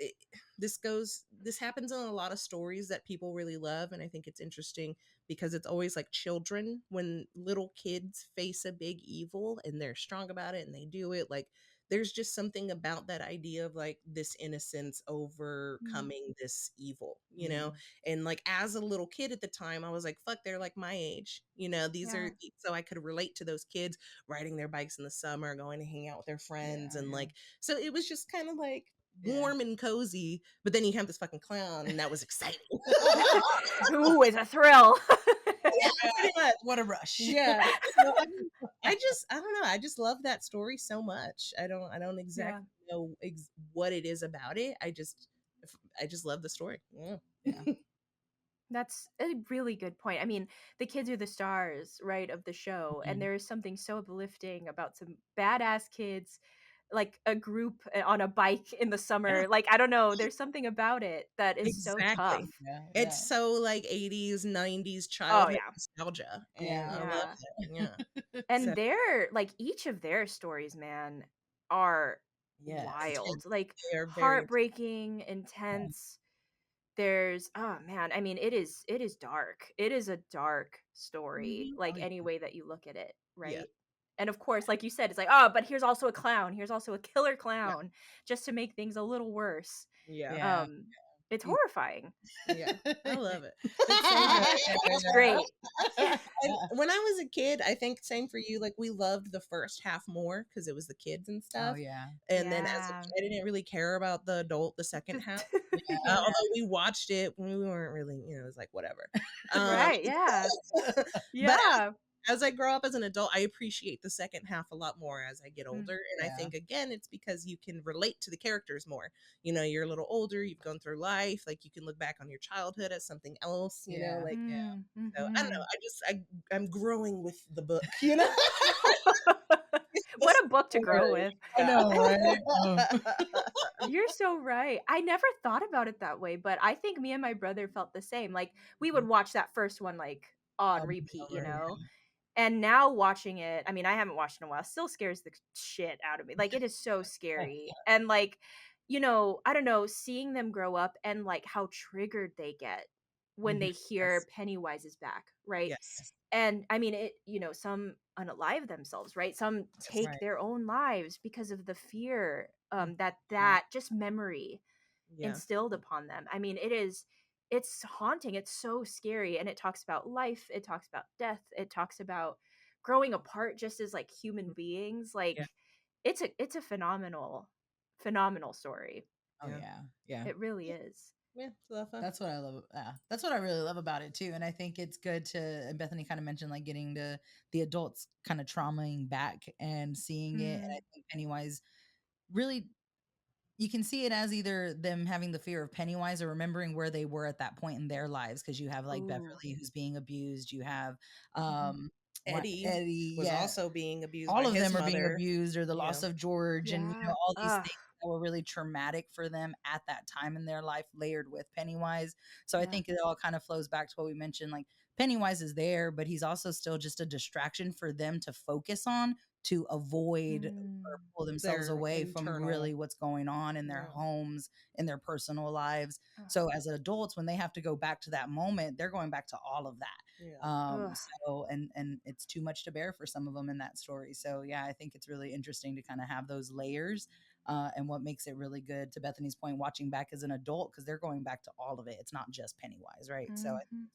this happens in a lot of stories that people really love, and I think it's interesting because it's always like children when little kids face a big evil and they're strong about it and they do it. Like there's just something about that idea of like this innocence overcoming this evil, you know? And like as a little kid at the time, I was like, fuck, they're like my age. You know, these are Yeah. so I could relate to those kids riding their bikes in the summer, going to hang out with their friends. Yeah, And yeah. like, so it was just kind of like Yeah. warm and cozy. But then you have this fucking clown, and that was exciting. Ooh, it's a thrill. Yeah, pretty much. What a rush. Yeah. So, I don't know. I just love that story so much. I don't exactly know what it is about it. I just love the story. Yeah. Yeah. That's a really good point. I mean, the kids are the stars, right, of the show, and Mhm. there is something so uplifting about some badass kids, like a group on a bike in the summer. Like I don't know, there's something about it that is so tough. Exactly. Yeah, It's so like 80s, 90s Oh childhood yeah. nostalgia. And Yeah. I love Yeah. it. Yeah. And So, they're like each of their stories, man, are Yes. wild. Like they are very heartbreaking, intense. There's oh man, I mean it is dark. It is a dark story, Mhm. like Oh, yeah. any way that you look at it, Yeah. right? And of course, like you said, it's like, oh, but here's also a clown. Here's also a killer Yeah. clown, just to make things a little worse. Yeah. Yeah. It's You- horrifying. Yeah. I love it. It's so good. It's great. And when I was a kid, I think same for you. Like we loved the first half more because it was the kids and Oh stuff. yeah. And then as a Yeah. kid, I didn't really care about the second half. Yeah. Although we watched it when we weren't really, it was like whatever. Right, yeah. But Yeah. as I grow up as an adult, I appreciate the second half a lot more as I get older. And I Yeah. think, again, it's because you can relate to the characters more. You know, you're a little older, you've gone through life, like you can look back on your childhood as something else, you know, Yeah. like, so I don't know. Mhm. I'm growing with the book, you know? What a book to grow with. I know, right? You're so right. I never thought about it that way, but I think me and my brother felt the same. Like we would watch that first one like on Over and repeat, you over, know? And now watching it, I mean, I haven't watched it in a while, still scares the shit out of me. Like it is so scary. And like, I don't know, seeing them grow up and like how triggered they get when they hear Yes. Pennywise is back, right? Yes. And I mean, some unalive themselves, right? Some take Right. their own lives because of the fear that just memory Yeah. instilled upon them. I mean, it's haunting. It's so scary. And it talks about life. It talks about death. It talks about growing apart just as like human beings. Like Yeah. it's a phenomenal phenomenal story. Oh yeah, yeah. It really is. Yeah, it's a lot of fun. That's what I love. That's what I really love about it too. And I think it's good to. And Bethany kind of mentioned like getting the adults kind of traumaing back and seeing it. And I think Pennywise really, you can see it as either them having the fear of Pennywise or remembering where they were at that point in their lives. Because you have like Ooh. Beverly who's being abused. You have Eddie was also being abused. All by of his them are mother. being abused, or the loss of George, and you know all these Ugh. things that were really traumatic for them at that time in their life, layered with Pennywise. So I think it all kind of flows back to what we mentioned. Like Pennywise is there, but he's also still just a distraction for them to focus on to avoid or pull themselves Their away from internal- really what's going on in their homes, in their personal lives. So as adults, when they have to go back to that moment, they're going back to all of that. So and it's too much to bear for some of them in that story. So yeah, I think it's really interesting to kind of have those layers. And what makes it really good, to Bethany's point, watching back as an adult, because they're going back to all of it. It's not just Pennywise, right? So I think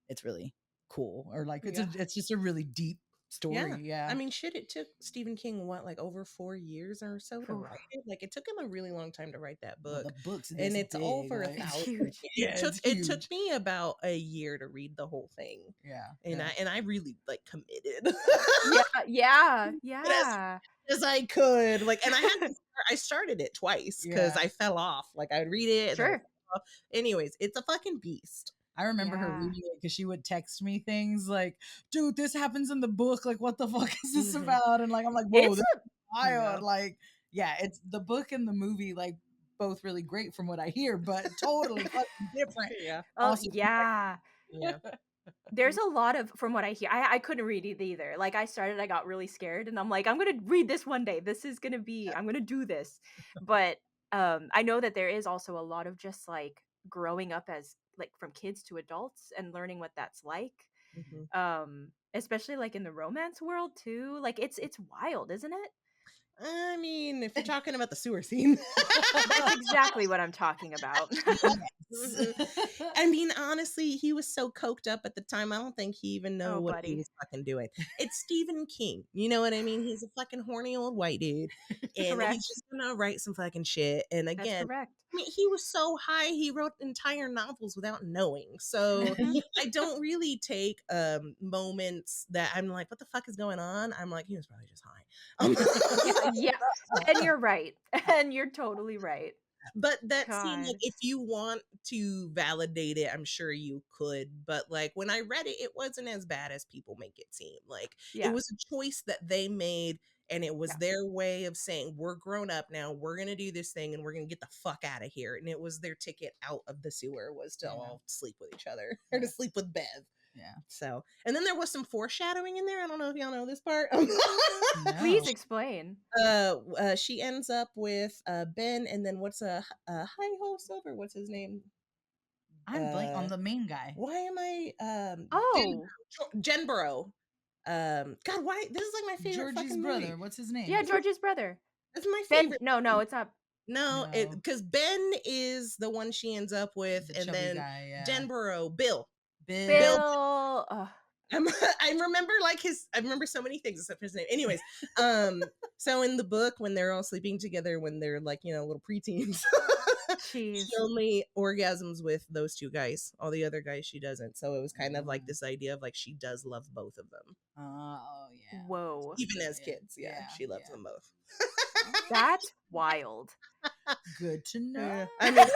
it's really cool, or like it's just a really deep story. Yeah. I mean, shit, it took Stephen King like over 4 years or so to write it. Like it took him a really long time to write that book. Well, the book's and it's big, over like, 1,000. huge. It took me about a year to read the whole thing. Yeah. And I really like committed. Yeah. As I could. Like, and I started it twice because I fell off. Like I would read it and then I fell off. Anyways, it's a fucking beast. I remember her reading it because she would text me things like, dude, this happens in the book. Like, what the fuck is this about? And like, I'm like, whoa, this is wild. Like, yeah, it's the book and the movie, like, both really great from what I hear, but totally fucking different. Oh, yeah. There's a lot of, from what I hear, I couldn't read it either. Like I got really scared and I'm like, I'm going to read this one day. This is going to be, I'm going to do this. But I know that there is also a lot of just like growing up as like from kids to adults and learning what that's like. Especially like in the romance world too. Like it's wild, isn't it? I mean, if you're talking about the sewer scene, that's exactly what I'm talking about. I mean, honestly, he was so coked up at the time. I don't think he even knew what he was fucking doing. It's Stephen King. You know what I mean? He's a fucking horny old white dude. And he's just gonna write some fucking shit. And again, I mean, he was so high, he wrote entire novels without knowing. So I don't really take moments that I'm like, what the fuck is going on? I'm like, he was probably just high. Yeah. And you're right. And you're totally right. But that scene, like, if you want to validate it, I'm sure you could. But like when I read it, it wasn't as bad as people make it seem. Like it was a choice that they made, and it was their way of saying, we're grown up now, we're gonna do this thing, and we're gonna get the fuck out of here. And it was their ticket out of the sewer was to all sleep with each other or to sleep with Bev. Yeah. So, and then there was some foreshadowing in there. I don't know if y'all know this part. Please explain. She ends up with Ben, and then what's a Hi Ho Silver? What's his name? I'm blank on the main guy. Why am I? Jenborough. God, why? This is like my favorite. Georgie's fucking brother. movie. What's his name? Yeah, Georgie's brother. That's my Ben, favorite. no, it's not. No, because Ben is the one she ends up with, and then Jenborough, Bill. I remember I remember so many things except for his name. Anyways, so in the book when they're all sleeping together when they're like, you know, little preteens, she only orgasms with those two guys. All the other guys she doesn't. So it was kind of like this idea of like she does love both of them. Oh yeah. Whoa. Even as kids, she loves them both. That's wild. Good to know. Yeah. I mean,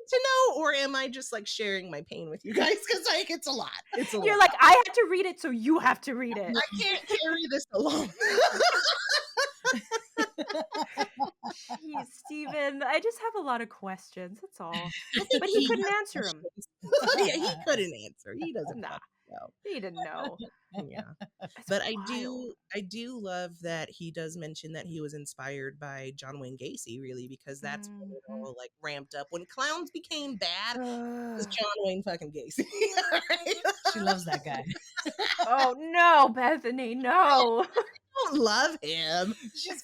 to know, or am I just like sharing my pain with you guys? Because like it's a lot. You're like, I have to read it, so you have to read it. I can't carry this alone. Jeez, Steven, I just have a lot of questions. That's all. But he couldn't answer them. Yeah, he couldn't answer. He doesn't know. He didn't know. Yeah. But I do love that he does mention that he was inspired by John Wayne Gacy, really, because that's when it all like ramped up. When clowns became bad, it was John Wayne fucking Gacy. Right? She loves that guy. Oh no, Bethany, no. I don't love him.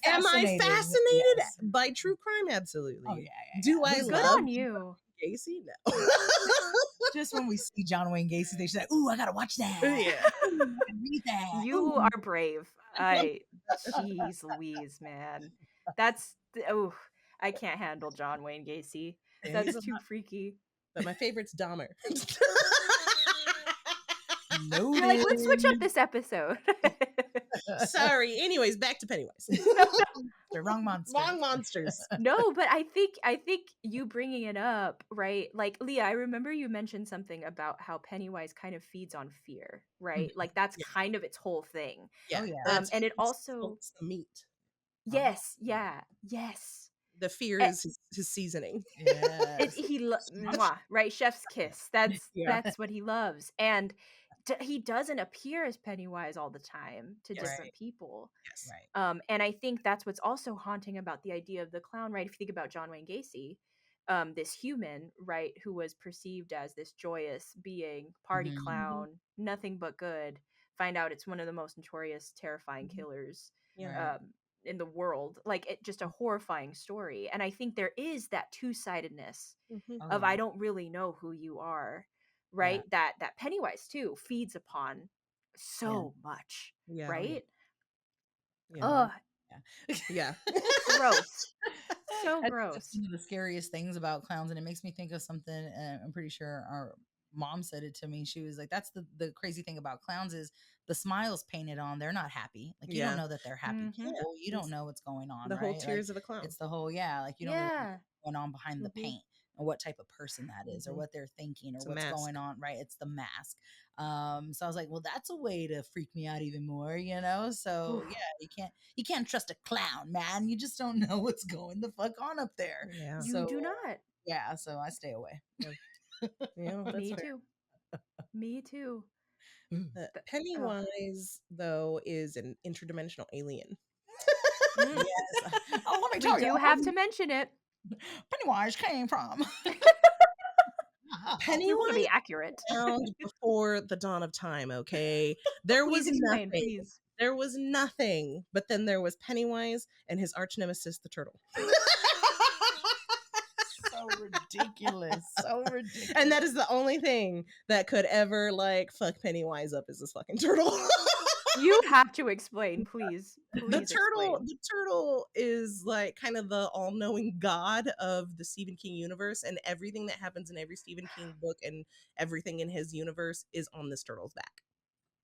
Am I fascinated by true crime? Absolutely. Oh yeah. Do I Good love on you. Gacy? No. Just when we see John Wayne Gacy, she's like, "Ooh, I gotta watch that. Yeah. Read that." You are brave. Jeez Louise, man. That's Oh, I can't handle John Wayne Gacy. He's That's a too lot, freaky. but my favorite's Dahmer. You're like, let's switch up Noted. this episode. Sorry. Anyways, back to Pennywise. The wrong monster. Wrong monsters. No, but I think you bringing it up, right? Like Leah, I remember you mentioned something about how Pennywise kind of feeds on fear, right? Like that's Yeah. kind of its whole thing. Yeah. Oh, yeah. That's And it what also salts the meat. yes, yeah, yes. The fear Eh, is his seasoning. Yes. mwah, right? Chef's kiss. That's Yeah. what he loves, and he doesn't appear as Pennywise all the time to Yes. different Right. people. Yes. Right. And I think that's what's also haunting about the idea of the clown, right? If you think about John Wayne Gacy, this human, right, who was perceived as this joyous being, party Mhm. clown, nothing but good. Find out it's one of the most notorious, terrifying killers Yeah. Right. in the world. Like it just a horrifying story. And I think there is that two-sidedness Mhm. Oh, of yeah. I don't really know who you are, right? That Pennywise too feeds upon so much, Yeah. right? Yeah. Ugh, Yeah. gross. So I think gross. that's one of the scariest things about clowns, and it makes me think of something. I'm pretty sure our mom said it to me. She was like, "That's the crazy thing about clowns is the smiles painted on. They're not happy. Like you Yeah. don't know that they're happy Mhm. people. You It's don't know what's going on, the whole right? Like tears of a clown. it's the whole like you don't really know Yeah. what's going on behind the Mhm. paint and what type of person that is, or Mhm. what they're thinking, or It's a what's mask. going on. Right? It's the mask. So I was like, well, that's a way to freak me out even more, you know? So Oof. yeah, you can't trust a clown, man. You just don't know what's going the fuck on up there. Yeah. You So do not. yeah, so I stay away. Yeah. That's Me fair. too. Me too. Th- ugh. Pennywise, though, is an interdimensional alien. Mm. Yes. Oh, let me We tell you, do have to mention it. Pennywise came from. We want to be Pennywise accurate. found before the dawn of time, okay? There was Please explain, nothing. please. There was nothing. But then there was Pennywise and his arch nemesis, the turtle. So ridiculous. So ridiculous. And that is the only thing that could ever like fuck Pennywise up is this fucking turtle. You have to explain, please. Please explain. The turtle is like kind of the all-knowing god of the Stephen King universe, and everything that happens in every Stephen King book and everything in his universe is on this turtle's back.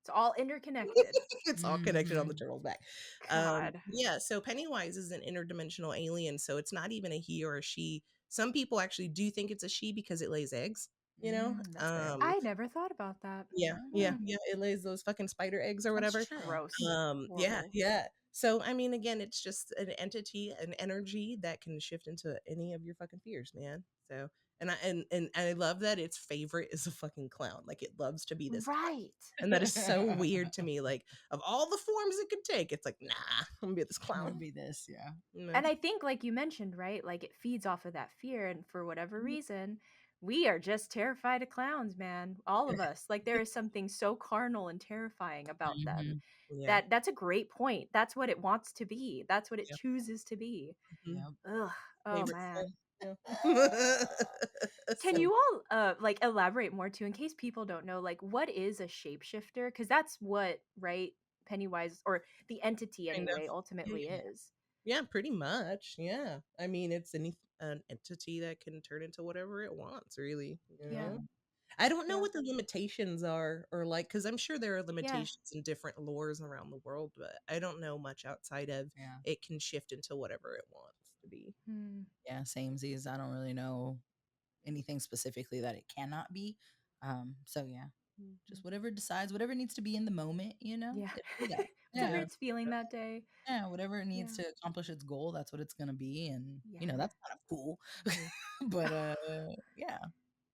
It's all interconnected. It's all connected on the Mhm. turtle's back. God. Yeah, so Pennywise is an interdimensional alien, so it's not even a he or a she. Some people actually do think it's a she because it lays eggs, you know? That's fair. I never thought about that. Yeah, Mm. it lays those fucking spider eggs or That's whatever. true. Gross. Yeah, Horrible. yeah. So I mean, again, it's just an entity, an energy that can shift into any of your fucking fears, man. So, and I love that its favorite is a fucking clown. Like it loves to be this clown. Right. And that is so weird to me. Like of all the forms it could take, it's like, nah, I'm gonna be this I'm gonna clown. be this, yeah. You And know? I think, like you mentioned, right? Like it feeds off of that fear. And for whatever reason, we are just terrified of clowns, man. All of us. Like there is something so carnal and terrifying about them. Mhm. Yeah, That's a great point. That's what it wants to be. That's what it yeah. chooses to be. Mhm. Yep. Ugh. Oh Favorite man. slow. Yeah. Can So, you all like elaborate more too in case people don't know like what is a shapeshifter? Because that's what, right, Pennywise or the entity kind of. anyway ultimately Yeah. is. Yeah, pretty much. Yeah. I mean, it's an entity that can turn into whatever it wants, really. You Yeah. know? I don't know Yeah. what the limitations are, or like, because I'm sure there are Yeah. limitations in different lores around the world, but I don't know much outside of Yeah. it can shift into whatever it wants to be. Hmm. Yeah, samesies. I don't really know anything specifically that it cannot be. So yeah, just whatever it decides, whatever needs to be in the moment, you know, Yeah. do that. Whatever Yeah. it's feeling that day. Yeah, whatever it needs Yeah. to accomplish its goal, that's what it's gonna be. And you know, Yeah. that's kind of cool. But yeah,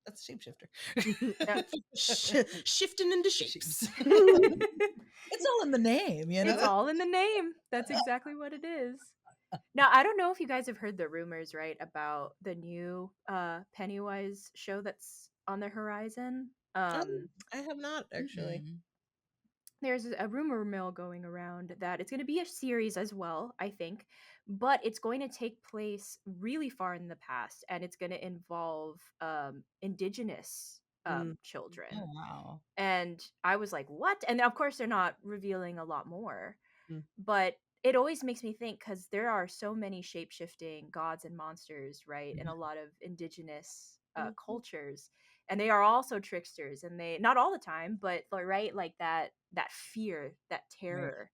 that's a shapeshifter. Yeah. Shifting into shapes. It's all in the name, you It's know? all in the name. That's exactly what it is. Now, I don't know if you guys have heard the rumors, right, about the new Pennywise show that's on the horizon. I have not actually. Mhm. There's a rumor mill going around that it's going to be a series as well, I think, but it's going to take place really far in the past and it's going to involve indigenous Mm. children. Oh wow. And I was like, what? And of course, they're not revealing a lot more, Mm. but it always makes me think, because there are so many shape-shifting gods and monsters, right, in a lot of indigenous cultures, and they are also tricksters, and they, not all the time, but right, like that fear, that Right. terror,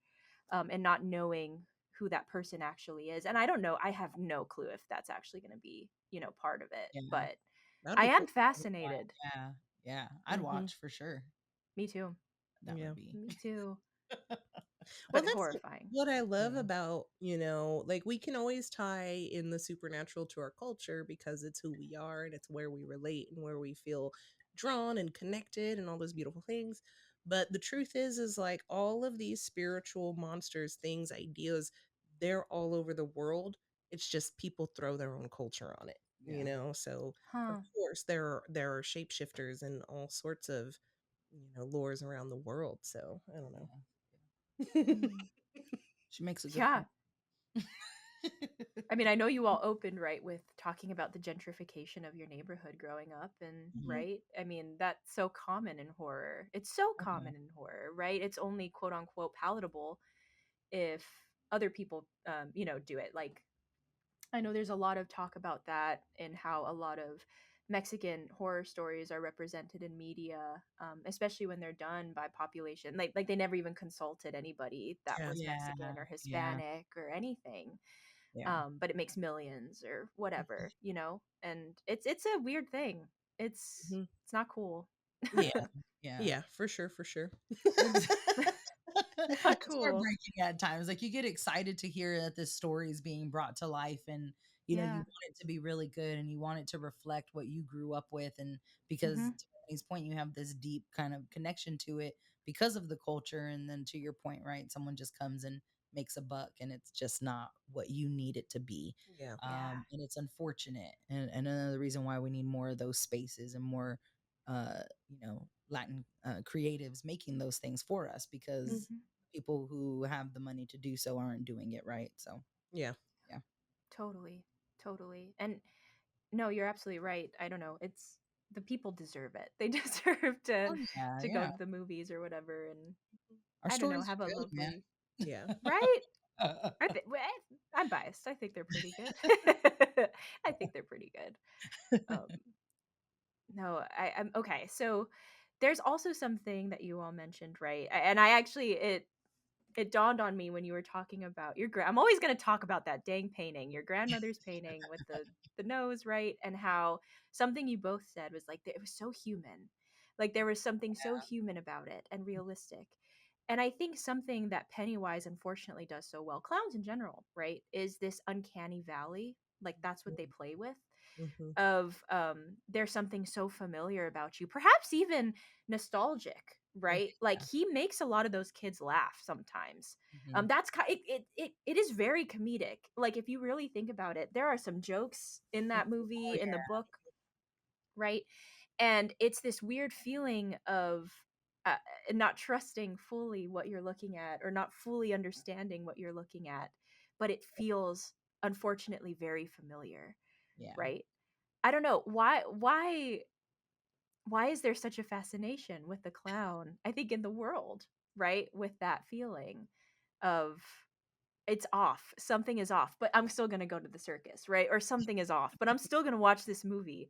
and not knowing who that person actually is. And I don't know, I have no clue if that's actually going to be, part of it, Yeah. but That'd I be am cool. fascinated. Yeah. Yeah. I'd Mhm. watch for sure. Me too. That Yeah. would be. Me too. Well, But that's horrifying. what I love Yeah. about, like we can always tie in the supernatural to our culture because it's who we are and it's where we relate and where we feel drawn and connected and all those beautiful things. But the truth is like all of these spiritual monsters, things, ideas, they're all over the world. It's just people throw their own culture on it, Yeah. So of Huh. course there are shapeshifters and all sorts of lores around the world. So I don't know. Mm. She makes a good Yeah. point. I mean, I know you all opened, right, with talking about the gentrification of your neighborhood growing up, and Mhm. right? I mean, that's so common in horror. It's so Mhm. common in horror, right? It's only quote unquote palatable if other people, do it. Like, I know there's a lot of talk about that and how a lot of Mexican horror stories are represented in media, especially when they're done by population. Like they never even consulted anybody that Yeah. was Yeah. Mexican or Yeah. Hispanic or anything. Yeah. But it makes millions or whatever, and it's a weird thing. Mhm. It's not cool. Yeah. Yeah. Yeah, for sure, for sure. It's Not it's cool. heartbreaking at times. Like you get excited to hear that this story is being brought to life, and you Yeah. want it to be really good, and you want it to reflect what you grew up with, and because Hmm. to Tony's point, you have this deep kind of connection to it because of the culture, and then to your point, right? Someone just comes and makes a buck, and it's just not what you need it to be. Yeah. Yeah. And it's unfortunate, and another reason why we need more of those spaces and more uh Latin creatives making those things for us, because Hmm. people who have the money to do so aren't doing it right. So Yeah. yeah. Totally. Totally. And no, you're absolutely right. I don't know. It's the people deserve it. They deserve Oh yeah, to go yeah. to the movies or whatever, and Our I don't know, stories have a are good, man. lovely, Yeah. right? I think I'm biased. I think they're pretty good. I think they're pretty good. Um, no, I'm okay. So there's also something that you all mentioned, right? And I actually it dawned on me when you were talking about your I'm always going to talk about that dang painting, your grandmother's painting with the nose, right? And how something you both said was like that it was so human. Like there was something so human about it and realistic. And I think something that Pennywise unfortunately does so well, clowns in general, right, is this uncanny valley. Like that's what they play with, Mm-hmm. of there's something so familiar about you, perhaps even nostalgic, right? Like he makes a lot of those kids laugh sometimes. Mhm. That's it is very comedic. Like if you really think about it, there are some jokes in that Oh movie, in the yeah. book, right? And it's this weird feeling of uh, not trusting fully what you're looking at, or not fully understanding what you're looking at, but it feels unfortunately very familiar, Yeah. right? I don't know why is there such a fascination with the clown? I think in the world, right? With that feeling of it's off. Something is off, but I'm still going to go to the circus, right? Or something is off, but I'm still going to watch this movie,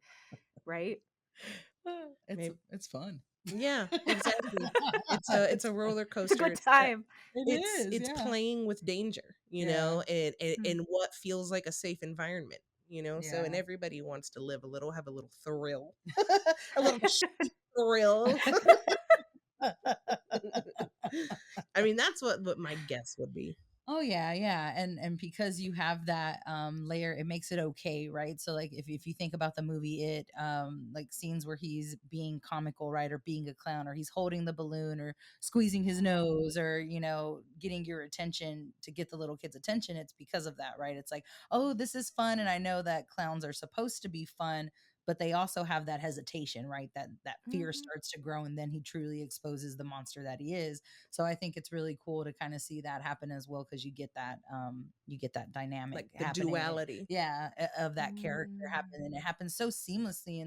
right? It's Maybe. it's fun. Yeah, exactly. It's a roller It's a coaster. good time. It It's is, it's yeah. playing with danger, Yeah. and Mm. what feels like a safe environment, So and Yeah. everybody wants to have a little thrill, a little cheap thrill. I mean, that's what my guess would be. Oh yeah, yeah. And because you have that layer, it makes it okay, right? So like if you think about the movie It, like scenes where he's being comical, right, or being a clown, or he's holding the balloon or squeezing his nose, or getting your attention to get the little kid's attention, it's because of that, right? It's like, oh, this is fun, and I know that clowns are supposed to be fun, but they also have that hesitation, right? That fear Mhm. starts to grow, and then he truly exposes the monster that he is. So I think it's really cool to kind of see that happen as well, because you get that dynamic Like the happening. duality. Yeah, of that character happening, and it Mm. happens so seamlessly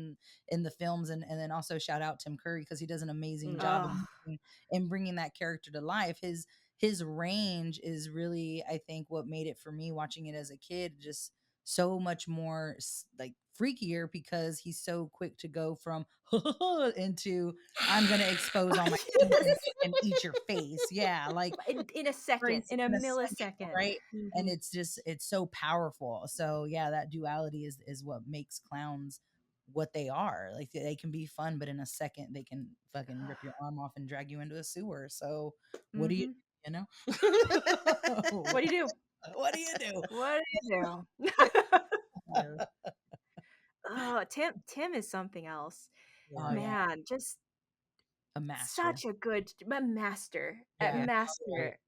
in the films. And then also shout out Tim Curry, because he does an amazing Mm. job of Oh, in bringing that character to life. his range is really, I think, what made it for me watching it as a kid just so much more like freakier, because he's so quick to go from into I'm gonna expose all my teeth and eat your face. Yeah, like in a second, crazy in a in a second, millisecond. right? And Mhm. it's so powerful. So yeah, that duality is what makes clowns what they are. Like they can be fun, but in a second they can fucking rip your arm off and drag you into a sewer. So what do Mhm. you know? What do you do? What do you do? What do you do? Yeah. Oh, Tim is something else. Oh Yeah. yeah, Man, just a master. such a master at Yeah, master.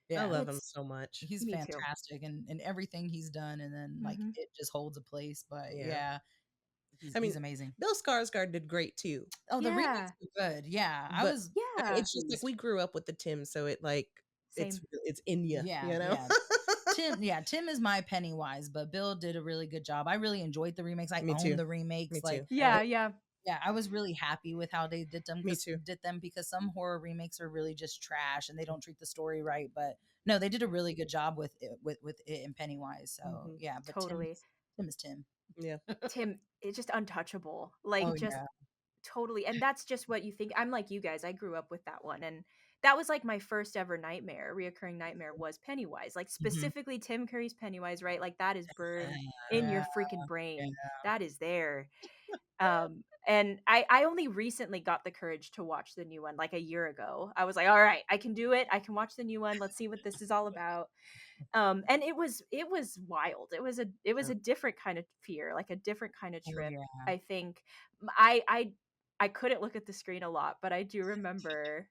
I yeah. love him It's so much. He's me too. fantastic and everything he's done, and then like Mhm. it just holds a place. But Yeah. yeah, I he's mean, amazing. Bill Skarsgård did great too, Oh, the remakes Yeah. were good. Yeah, I but was Yeah. it's just like pleased. we grew up with the Tim, so it's Same. in you, Yeah, you know. yeah. Tim is my Pennywise, but Bill did a really good job. I really enjoyed the remakes. I Me own too. the remakes. Me Like, too. Yeah, yeah. yeah, I was really happy with how they did Me too. because some horror remakes are really just trash and they don't treat the story right. But no, they did a really good job with it with it and Pennywise. So Mhm. yeah, but Totally. Tim is Tim. Yeah. Tim is just untouchable. Oh Like just yeah. totally. And that's just what you think. I'm like you guys. I grew up with that one, and that was like my first ever nightmare, reoccurring nightmare was Pennywise. Like Mhm. specifically Tim Curry's Pennywise, right? Like that is burned in Yeah, your freaking yeah. brain. That is there. And I only recently got the courage to watch the new one like a year ago. I was like, all right, I can do it. I can watch the new one. Let's see what this is all about. And it was wild. It was a different kind of fear, like a different kind of Oh trip. yeah. I think I couldn't look at the screen a lot, but I do remember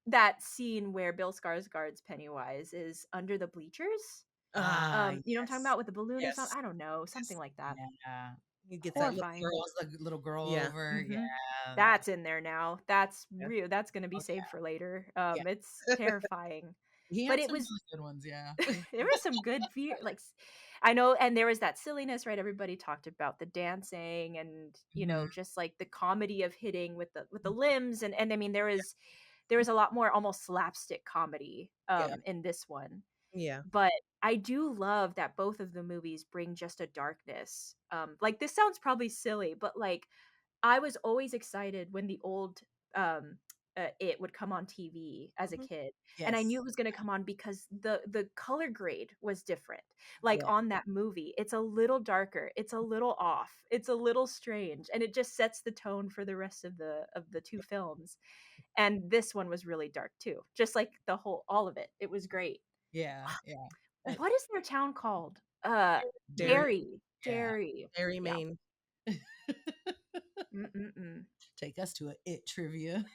that scene where Bill Skarsgård's Pennywise is under the bleachers. Ah, You know what I'm talking yes. about, with the balloon or something? Yes. I don't know, something Yes. like that. Yeah. You get that little Horrifying. girl. Calls the little girl Yeah. over. hmm Yeah. That's in there now. That's Yeah. real. That's gonna be Oh saved for later. yeah. It's terrifying, He but had it some was really good ones. Yeah. there was some good fear. Like I know, and there was that silliness, right? Everybody talked about the dancing, and Mhm. just like the comedy of hitting with the limbs, and I mean there was a lot more almost slapstick comedy Yeah. in this one. Yeah. But I do love that both of the movies bring just a darkness. Like this sounds probably silly, but like I was always excited when the old um it would come on TV as a Mhm. kid. And I knew Yes. it was going to come on because the color grade was different. Like Yeah. on that movie, it's a little darker, it's a little off, it's a little strange, and it just sets the tone for the rest of the two films. And this one was really dark too. Just like all of it. It was great. Yeah. Yeah. What is their town called? Dairy. Derry. Yeah. Derry. Dairy, Yeah. Maine. Mm-mm-mm. Take us to a it trivia.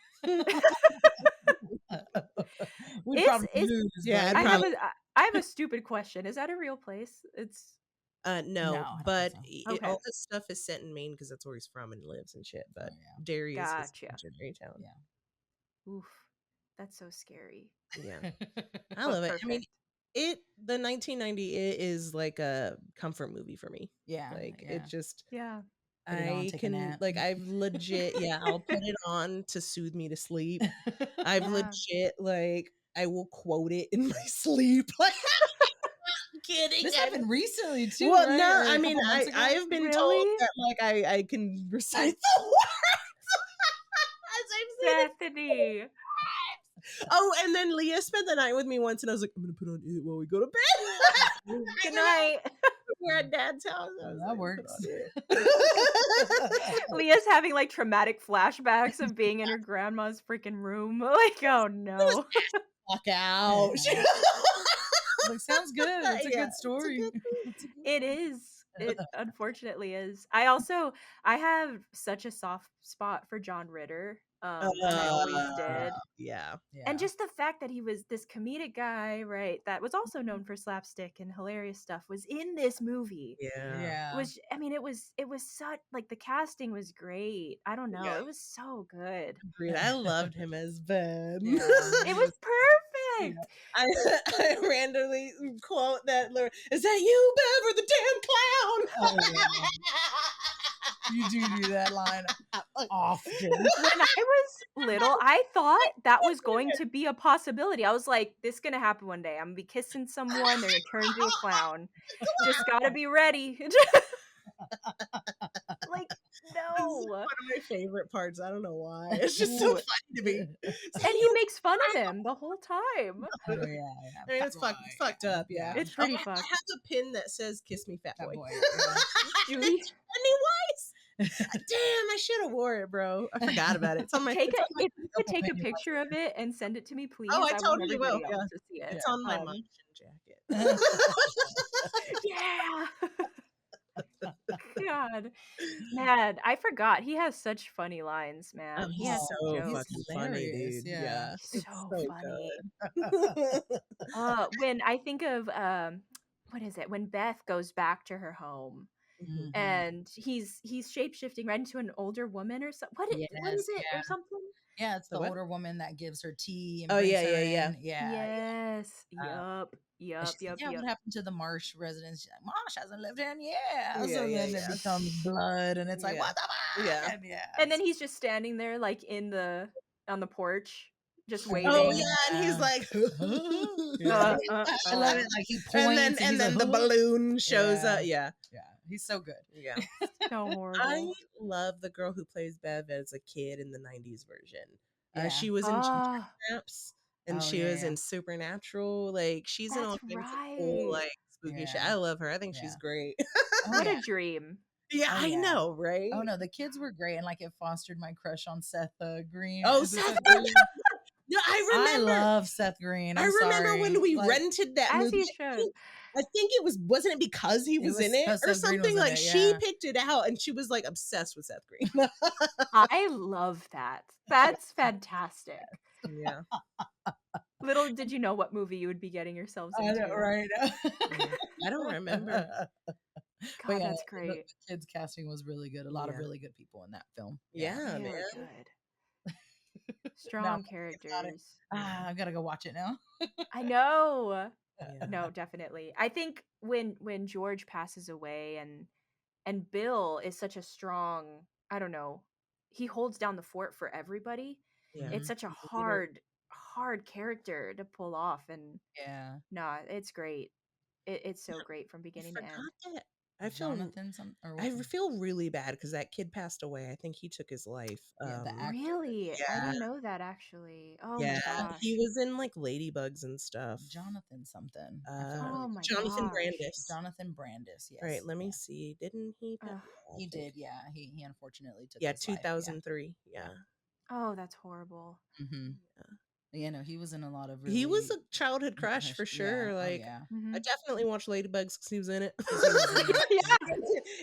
We'd Is probably is lose. Yeah, But I'd I have probably. I have a stupid question. Is that a real place? It's no, No, I don't but think okay. all this stuff is set in Maine because that's where he's from and lives and shit. so. But Oh Dairy is his Gotcha. legendary town. yeah. Oof. That's so scary. Yeah, I But love it. I mean, perfect. the 1990 It is like a comfort movie for me. Yeah. Like Yeah. it just, Yeah. Put it on, I take a can nap. like I've legit, yeah, I'll put it on to soothe me to sleep. I've Yeah. legit like I will quote it in my sleep. Like I'm kidding. This I happened don't- recently too, Well, right? no, Or I a mean, couple months ago? I have been told Really? that like I can recite the words as I've seen it. Bethany. Oh, and then Leah spent the night with me once, and I was like, I'm gonna put on it while we go to bed. Good night. We're at Dad's house. I Well, was that like, works. "Put on it." Leah's having like traumatic flashbacks of being in her grandma's freaking room. Like, oh no. Walk out. Yeah. Like, sounds good. It's a Yeah, good story. It's a good It's a good It story. is. It unfortunately is. I have such a soft spot for John Ritter. And I always did. Yeah. Yeah. And just the fact that he was this comedic guy, right, that was also known for slapstick and hilarious stuff, was in this movie. Yeah. Yeah. It was such, like, the casting was great. I don't know. Yeah. It was so good. Agreed. I loved him as Ben. Yeah. It was perfect. I randomly quote that lyric. Is that you, Bev, or the damn clown? Oh, yeah. You do that line often. When I was little, I thought that was going to be a possibility. I was like, this is gonna happen one day. I'm gonna be kissing someone, they're gonna turn into a clown. Just gotta be ready. Like, This is no. one of my favorite parts. I don't know why. It's just so Ooh. funny to me. And he makes fun of him the whole time. Oh yeah, I mean, it's fucked up, yeah. It's pretty I fucked. have a pin that says "Kiss me, fat Fat boy." boy. Julie, Pennywise. Damn, I should have wore it, bro. I forgot about it. It's on my. if It's on my, you could take a picture of it and send it to me, please. I I want totally will. everybody else to see it. it's on my Um, Martian jacket. Yeah. God, man, I forgot. He has such funny lines, man. He has some so jokes. fucking funny, hilarious, dude. yeah. Yeah, He's it's so funny. good. When I think of what is it? When Beth goes back to her home Mhm. and he's shape shifting right into an older woman or something. What is Yes, it or something? Yeah, it's the what? older woman that gives her tea and Oh, brings yeah, her yeah. in. Yeah. Yes. And Yup. she's like, yeah, what happened to the Marsh residents? She's like, Marsh hasn't lived here in years. Yeah, So yeah, then yeah. it becomes blood, and it's like, Yeah. what the fuck? Yeah. And, yeah. And then he's just standing there like on the porch, just Oh, waiting. Oh yeah, and he's like, Yeah. I love it. Like he points, and then he's the like, balloon shows Yeah. up. Yeah, Yeah, he's so good. yeah. So horrible. I love the girl who plays Bev as a kid in the '90s version. Yeah. She was in Oh, Snaps, and Oh, she yeah, was yeah. in Supernatural. Like she's in all that's kinds of cool, right. like spooky shit. Yeah. I love her. I think she's Yeah. great. Oh, What yeah. a dream. Yeah, Oh, I yeah. know, right? Oh no, the kids were great, and like it fostered my crush on Seth Green. Oh, Is it Seth Green? No, I I remember. love Seth Green. I I'm remember sorry. when we Like, rented that As movie. you should. I think it wasn't it because he was in it because or Seth Green was something? in Like it, she yeah. picked it out and she was like obsessed with Seth Green. I love that. That's fantastic. Yeah. Little did you know what movie you would be getting yourselves I into. know, right? I don't remember. God, that's great. The kids casting was really good. A lot of Yeah. really good people in that film. Yeah, Really man. good. Strong characters. I've got to go watch it now. I know. Yeah. No, definitely. I think when George passes away and Bill is such a strong, I don't know, he holds down the fort for everybody. Yeah. It's such a He's a leader. hard character to pull off, and Yeah. no, it's great. It's so great from I beginning to end. forgot that. I feel Jonathan or I feel really bad because that kid passed away. I think he took his life. Yeah, the actor. Really? I Yeah. didn't know that actually. Oh Yeah, my gosh. he was in like Ladybugs and stuff. Jonathan something. I Uh, forgot Oh what my Jonathan gosh. Brandis. Jonathan Brandis. Yes. Right, let me yeah. see. Didn't he? Ugh. I He think. did. Yeah. He unfortunately took. Yeah, his life, 2003. Yeah. Oh, that's horrible. Yeah. Mm-hmm. Yeah. No, he was in a lot of. He was really a childhood crush for sure. Yeah. Like, oh, yeah. Mhm. I definitely watched Ladybugs because he was in it. Yeah.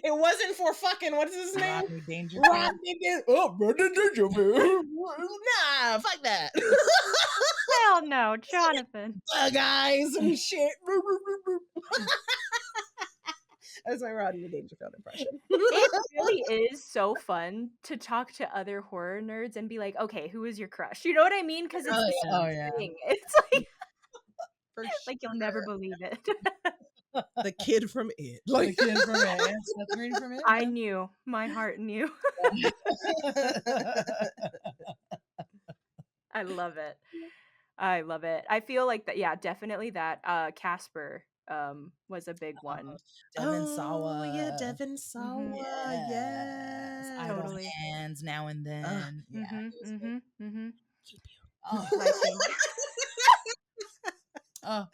It wasn't for fucking what's his name? Rodney Dangerfield. Rodney Dangerfield. Nah, fuck that. Hell no, Jonathan. Bug eyes and shit. That's my Rodney Dangerfield impression. It really is so fun to talk to other horror nerds and be like, okay, who is your crush? You know what I mean? Because it's the Oh, same yeah. thing. It's like, For like you'll never believe it. the kid from It. The Like, kid from it. Seth Green from it. I knew. My heart knew. I love it. I love it. I feel like that. Yeah, definitely that. Casper was a big one. Devin oh Sawa. yeah, Devin Sawa. Yes. Yes. Idle Totally. hands now and then. Yeah. Mm-hmm, he was mm-hmm, good. mm-hmm. Oh, Latine. oh,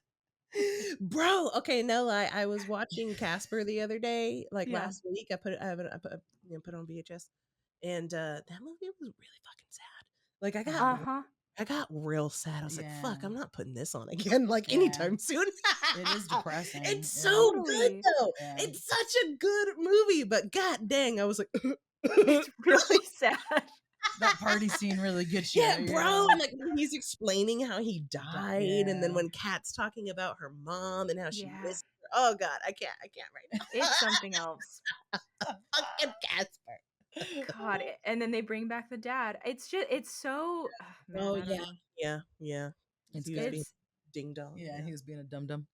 Bro, okay, no lie. I was watching Casper the other day, like Yeah. last week. I put it on VHS, and that movie was really fucking sad. Like Uh-huh. I got real sad. I was like, "Fuck, Yeah. I'm not putting this on again, like Yeah. anytime soon." It is depressing. It's Yeah. so Totally. good though. Yeah. It's such a good movie, but god dang, I was like, It's really sad. That party scene really gets you. yeah, you bro. know? And like when he's explaining how he died, and then Yeah. when Kat's talking about her mom and how she Yeah. missed her. Oh god, I can't right now. It's something else. Fucking Casper. God. And then they bring back the dad. It's just, it's so. Man, Oh I don't know. yeah. It's He was good. being It's ding dong. Yeah, he was being a dum dum.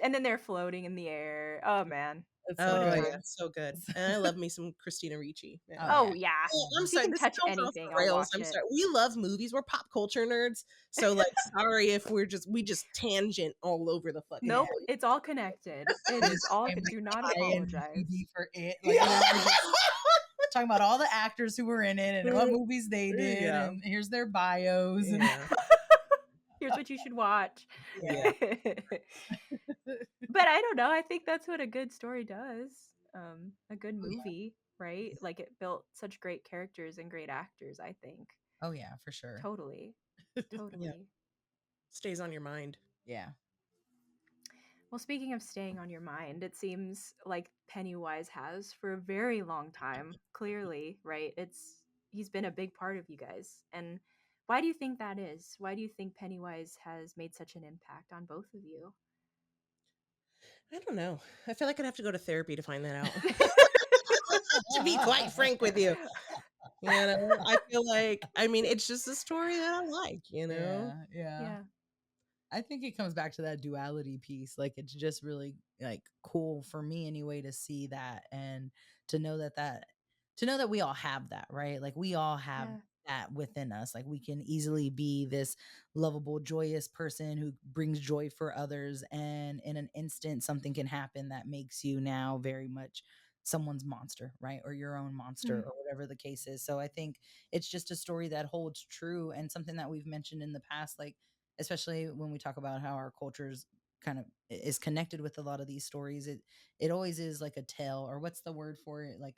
and then they're floating in the air. Oh man. It's so Oh good good. yeah, time. so good. And I love me some Christina Ricci. Yeah. Oh Yeah. yeah. Oh, I'm If you sorry. can This touch sounds off anything, the I'll rails. watch I'm it. sorry. We love movies. We're pop culture nerds. So like, sorry if we just tangent all over the fucking Nope, place. it's all connected. It This is all. time Do not IMDb apologize. for it. Like, now we're just talking about all the actors who were in it and what movies they did, Yeah. and here's their bios. And Yeah. Here's what you should watch. Yeah. But I don't know. I think that's what a good story does. A good movie, right? Like it built such great characters and great actors, I think. oh yeah, for sure. Totally. Yeah. Totally. Stays on your mind. Yeah. Well, speaking of staying on your mind, it seems like Pennywise has for a very long time, clearly, right? He's been a big part of you guys. And why do you think that is? Why do you think Pennywise has made such an impact on both of you? I don't know. I feel like I'd have to go to therapy to find that out. To be quite frank with you. You know, I feel like, I mean, it's just a story that I like, you know? Yeah. Yeah. I think it comes back to that duality piece. Like it's just really like cool for me anyway to see that and to know that we all have that, right? Like we all have Yeah. that within us. Like we can easily be this lovable, joyous person who brings joy for others, and in an instant something can happen that makes you now very much someone's monster, right? Or your own monster Mm. or whatever the case is. So I think it's just a story that holds true and something that we've mentioned in the past, like especially when we talk about how our cultures kind of is connected with a lot of these stories. It always is like a tale, or what's the word for it, like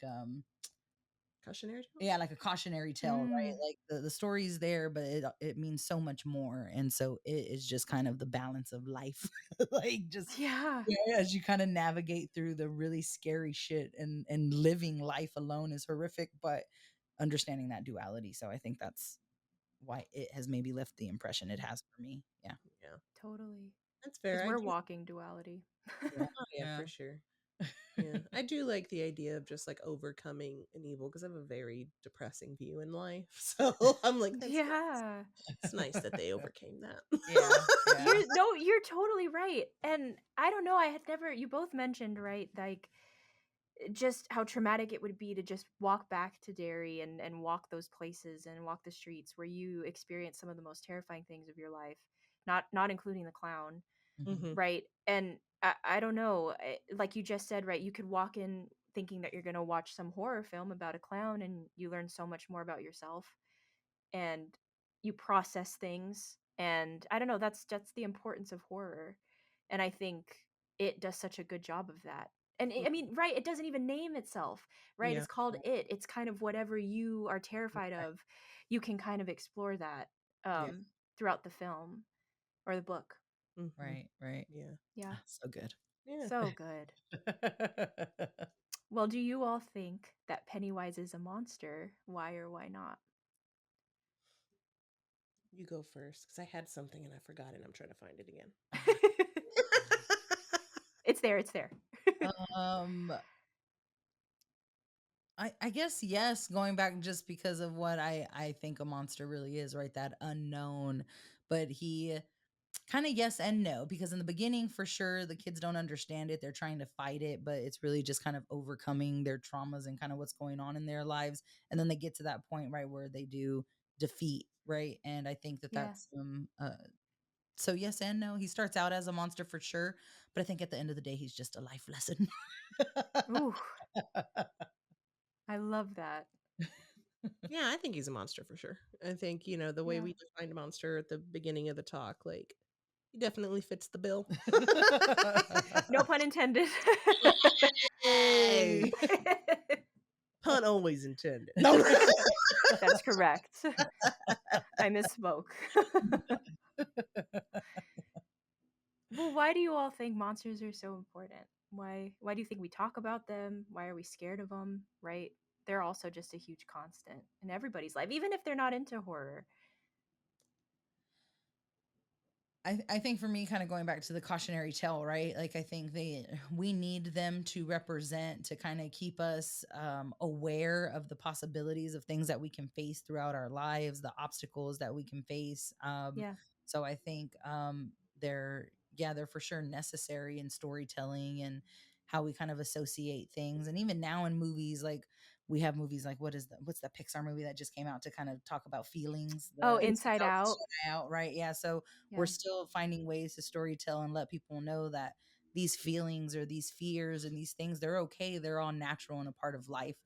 Cautionary tale? yeah, like a cautionary tale, right? Mm. Like the story's there, but it means so much more. And so it is just kind of the balance of life. Like just Yeah. yeah, as you kind of navigate through the really scary shit, and living life alone is horrific, but understanding that duality. So I think that's why it has maybe left the impression it has for me. Yeah. Yeah. Totally. That's Because fair. I we're do. walking duality. Yeah. Oh, yeah, Yeah. for sure. Yeah. I do like the idea of just like overcoming an evil because I have a very depressing view in life. So I'm like, that's nice. Yeah. It's nice that they overcame that. Yeah. You're totally right. And I don't know, I had never you both mentioned, right, like just how traumatic it would be to just walk back to Derry and walk those places and walk the streets where you experience some of the most terrifying things of your life, not including the clown, Mhm. Mhm. right? And I don't know, like you just said, right, you could walk in thinking that you're going to watch some horror film about a clown and you learn so much more about yourself and you process things. And I don't know, that's the importance of horror. And I think it does such a good job of that. And I mean, right, it doesn't even name itself, right? Yeah. It's called it. It's kind of whatever you are terrified of, you can kind of explore that Yeah. throughout the film or the book. Mhm. Right. Yeah. Yeah. So good. Yeah. So good. Well, do you all think that Pennywise is a monster? Why or why not? You go first because I had something and I forgot it. I'm trying to find it again. It's there. It's there. um I guess yes, going back just because of what I think a monster really is, right? That unknown. But he kind of yes and no, because in the beginning for sure the kids don't understand it. They're trying to fight it, but it's really just kind of overcoming their traumas and kind of what's going on in their lives. And then they get to that point, right, where they do defeat, right? And I think that Yeah. that's so yes and no. He starts out as a monster for sure, but I think at the end of the day he's just a life lesson. Ooh, I love that. Yeah, I think he's a monster for sure. I think, the way Yeah. we defined a monster at the beginning of the talk, like, he definitely fits the bill. No pun intended. Hey! Pun always intended. No. That's correct. I misspoke. Well, why do you all think monsters are so important? Why do you think we talk about them? Why are we scared of them? Right? They're also just a huge constant in everybody's life, even if they're not into horror. I think for me, kind of going back to the cautionary tale, right? Like I think we need them to represent, to kind of keep us aware of the possibilities of things that we can face throughout our lives, the obstacles that we can face. Yeah. So I think they're for sure necessary in storytelling and how we kind of associate things. And even now in movies, like we have movies like what's the Pixar movie that just came out to kind of talk about feelings? Oh, The Inside Out. Out, right? Yeah. So we're still finding ways to storytell and let people know that these feelings or these fears and these things, they're okay. They're all natural and a part of life.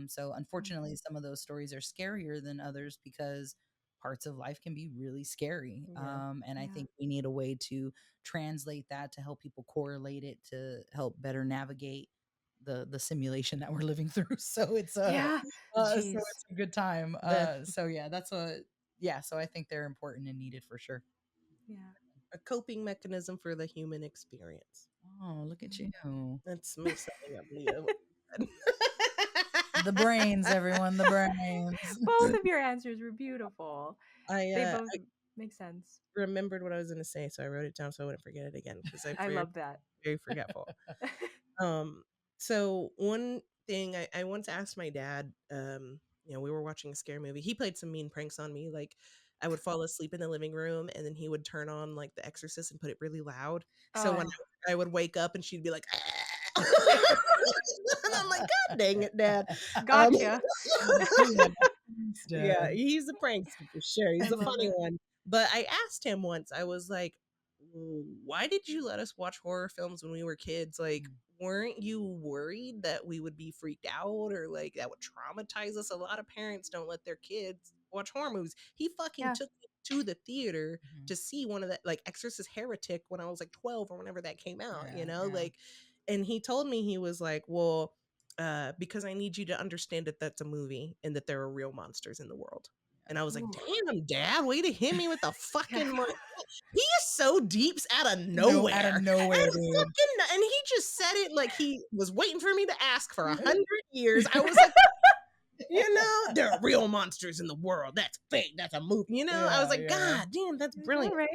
So unfortunately, some of those stories are scarier than others because parts of life can be really scary. And I think we need a way to translate that to help people correlate it to help better navigate the simulation that we're living through. So it's so it's a good time. So yeah, so I think they're important and needed for sure. Yeah. A coping mechanism for the human experience. Oh, look at you. That's me summing up Leah. The brains, everyone, the brains. Both of your answers were beautiful. They both I make sense. remembered what I was going to say, so I wrote it down so I wouldn't forget it again because I love that. Very forgetful. So one thing I once asked my dad, we were watching a scary movie. He played some mean pranks on me. Like I would fall asleep in the living room and then he would turn on like The Exorcist and put it really loud. So when I would wake up and she'd be like, and I'm like, God dang it, Dad. Gotcha. Yeah, he's a prankster for sure. He's a funny one. But I asked him once, I was like, why did you let us watch horror films when we were kids? Like, weren't you worried that we would be freaked out or like that would traumatize us? A lot of parents don't let their kids watch horror movies. He fucking took me to the theater to see one of that, like Exorcist Heretic, when I was like 12 or whenever that came out, like, and he told me, he was like, well, because I need you to understand that that's a movie and that there are real monsters in the world. And I was like, damn, Dad, way to hit me with the fucking he is so deep out of nowhere. Out of nowhere, and he just said it like he was waiting for me to ask for 100 years. I was like, there are real monsters in the world. That's fake. That's a movie. I was like, God damn, that's brilliant. Right?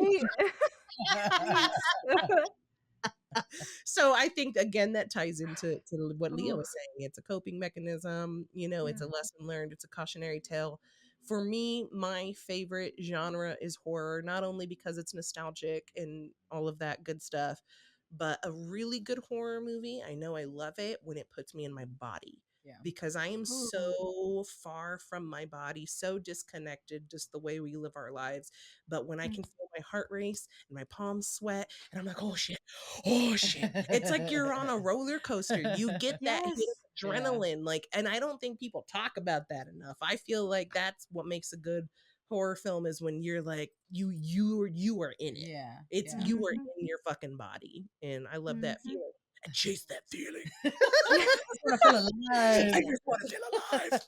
So I think, again, that ties into what Leah was saying. It's a coping mechanism. It's a lesson learned. It's a cautionary tale. For me, my favorite genre is horror, not only because it's nostalgic and all of that good stuff, but a really good horror movie, I know I love it when it puts me in my body. Because I am so far from my body, so disconnected, just the way we live our lives. But when I can feel my heart race and my palms sweat, and I'm like, oh shit, it's like you're on a roller coaster. You get that hit of adrenaline, like, and I don't think people talk about that enough. I feel like that's what makes a good horror film, is when you're like, you are in it. You are in your fucking body, and I love that feeling. And chase that feeling. I just want to feel alive.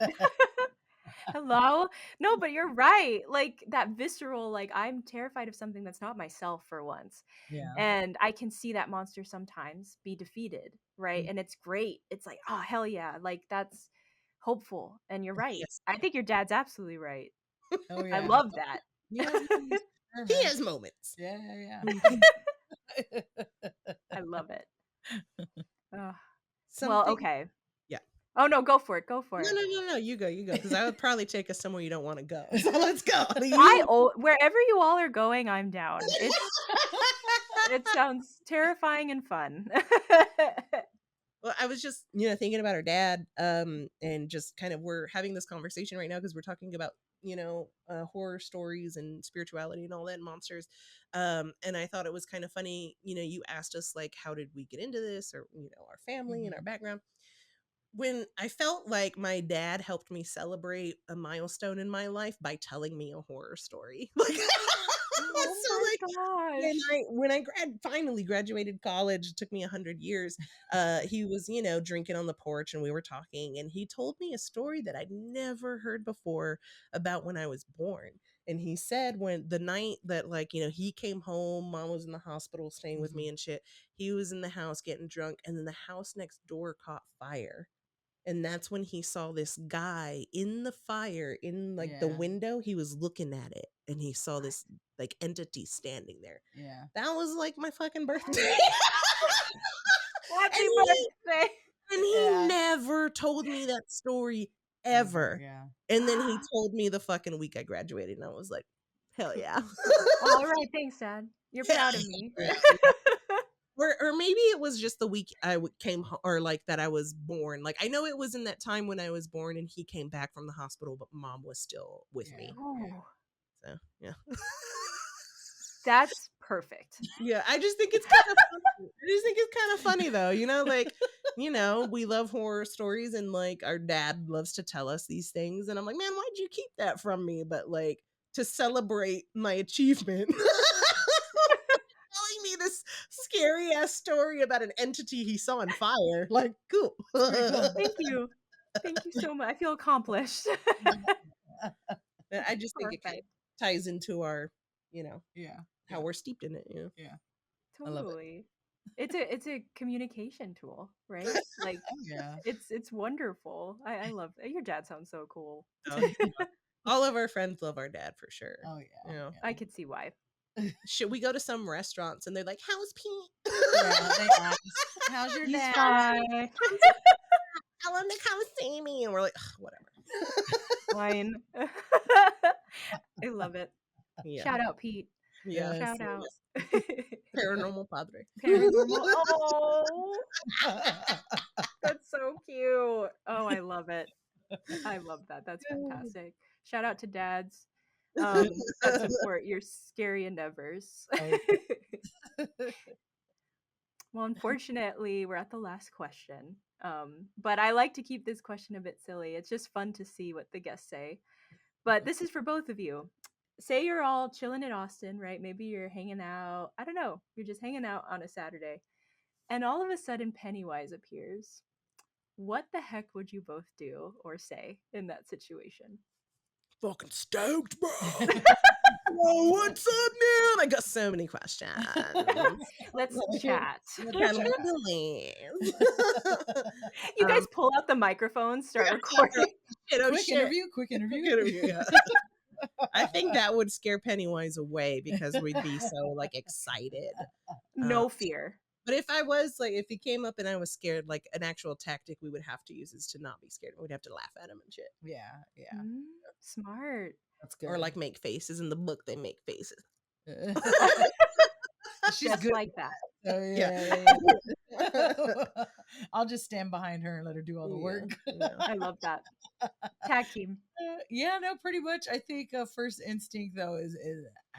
Hello? No, but you're right. Like that visceral, like I'm terrified of something that's not myself for once. And I can see that monster sometimes be defeated, right? And it's great. It's like, oh, hell yeah. Like that's hopeful. And you're right. I think your dad's absolutely right. I love that. He has moments. Yeah. I love it. Well, okay. Yeah. Oh no, go for it. Go for it. No. You go. Because I would probably take us somewhere you don't want to go. So let's go. Wherever you all are going, I'm down. It sounds terrifying and fun. Well, I was just, thinking about her dad, and just kind of, we're having this conversation right now because we're talking about, horror stories and spirituality and all that, and monsters. And I thought it was kind of funny, you asked us like, how did we get into this, or, our family and our background. When I felt like my dad helped me celebrate a milestone in my life by telling me a horror story. Like, when I finally graduated college, it took me 100 years. He was, drinking on the porch, and we were talking, and he told me a story that I'd never heard before about when I was born. And he said, when the night that, like, he came home, Mom was in the hospital staying with me and shit, he was in the house getting drunk, and then the house next door caught fire. And that's when he saw this guy in the fire, in like the window. He was looking at it, and he saw this like entity standing there. Yeah. That was like my fucking birthday. Happy birthday. And he never told me that story ever. Yeah. And then he told me the fucking week I graduated, and I was like, hell yeah. All right, thanks, Dad. You're proud of me. or maybe it was just the week came or like that I was born. Like I know it was in that time when I was born and he came back from the hospital, but mom was still with me. Oh, So yeah. that's perfect. Yeah, I just think it's kind of funny. I just think it's kind of funny though, like, we love horror stories and like our dad loves to tell us these things and I'm like, man, why'd you keep that from me? But like to celebrate my achievement. Telling me this scary ass story about an entity he saw on fire. Like, cool. Thank you. Thank you so much. I feel accomplished. I just think it kind of ties into our, how we're steeped in it. Yeah. Totally. It's a communication tool, right? Like it's wonderful. I love it. Your dad sounds so cool. All of our friends love our dad for sure. Oh yeah. I could see why. Should we go to some restaurants and they're like, how's Pete? Yeah, they ask, how's your dad? Tell him to come see me. And we're like, whatever. Fine. I love it. Yeah. Shout out, Pete. Yeah. Shout out. Paranormal Padre. Paranormal. Oh, that's so cute. Oh, I love it. I love that. That's fantastic. Shout out to dads that support your scary endeavors. Well, unfortunately, we're at the last question. But I like to keep this question a bit silly. It's just fun to see what the guests say. But this is for both of you. Say you're all chilling in Austin, right? Maybe you're hanging out. I don't know. You're just hanging out on a Saturday. And all of a sudden, Pennywise appears. What the heck would you both do or say in that situation? Fucking stoked, bro. Whoa, what's up, man? I got so many questions. Let's chat. What kind of believe? You guys pull out the microphones, start recording. Quick interview. Yeah. I think that would scare Pennywise away because we'd be so like excited. No fear. But if I was like, if he came up and I was scared, like an actual tactic we would have to use is to not be scared. We'd have to laugh at him and shit. Yeah. Smart. That's good. Or like make faces. In the book, they make faces. She's just good like that. Yeah. I'll just stand behind her and let her do all the work. I love that. Tag team. Yeah, no, pretty much. I think first instinct though is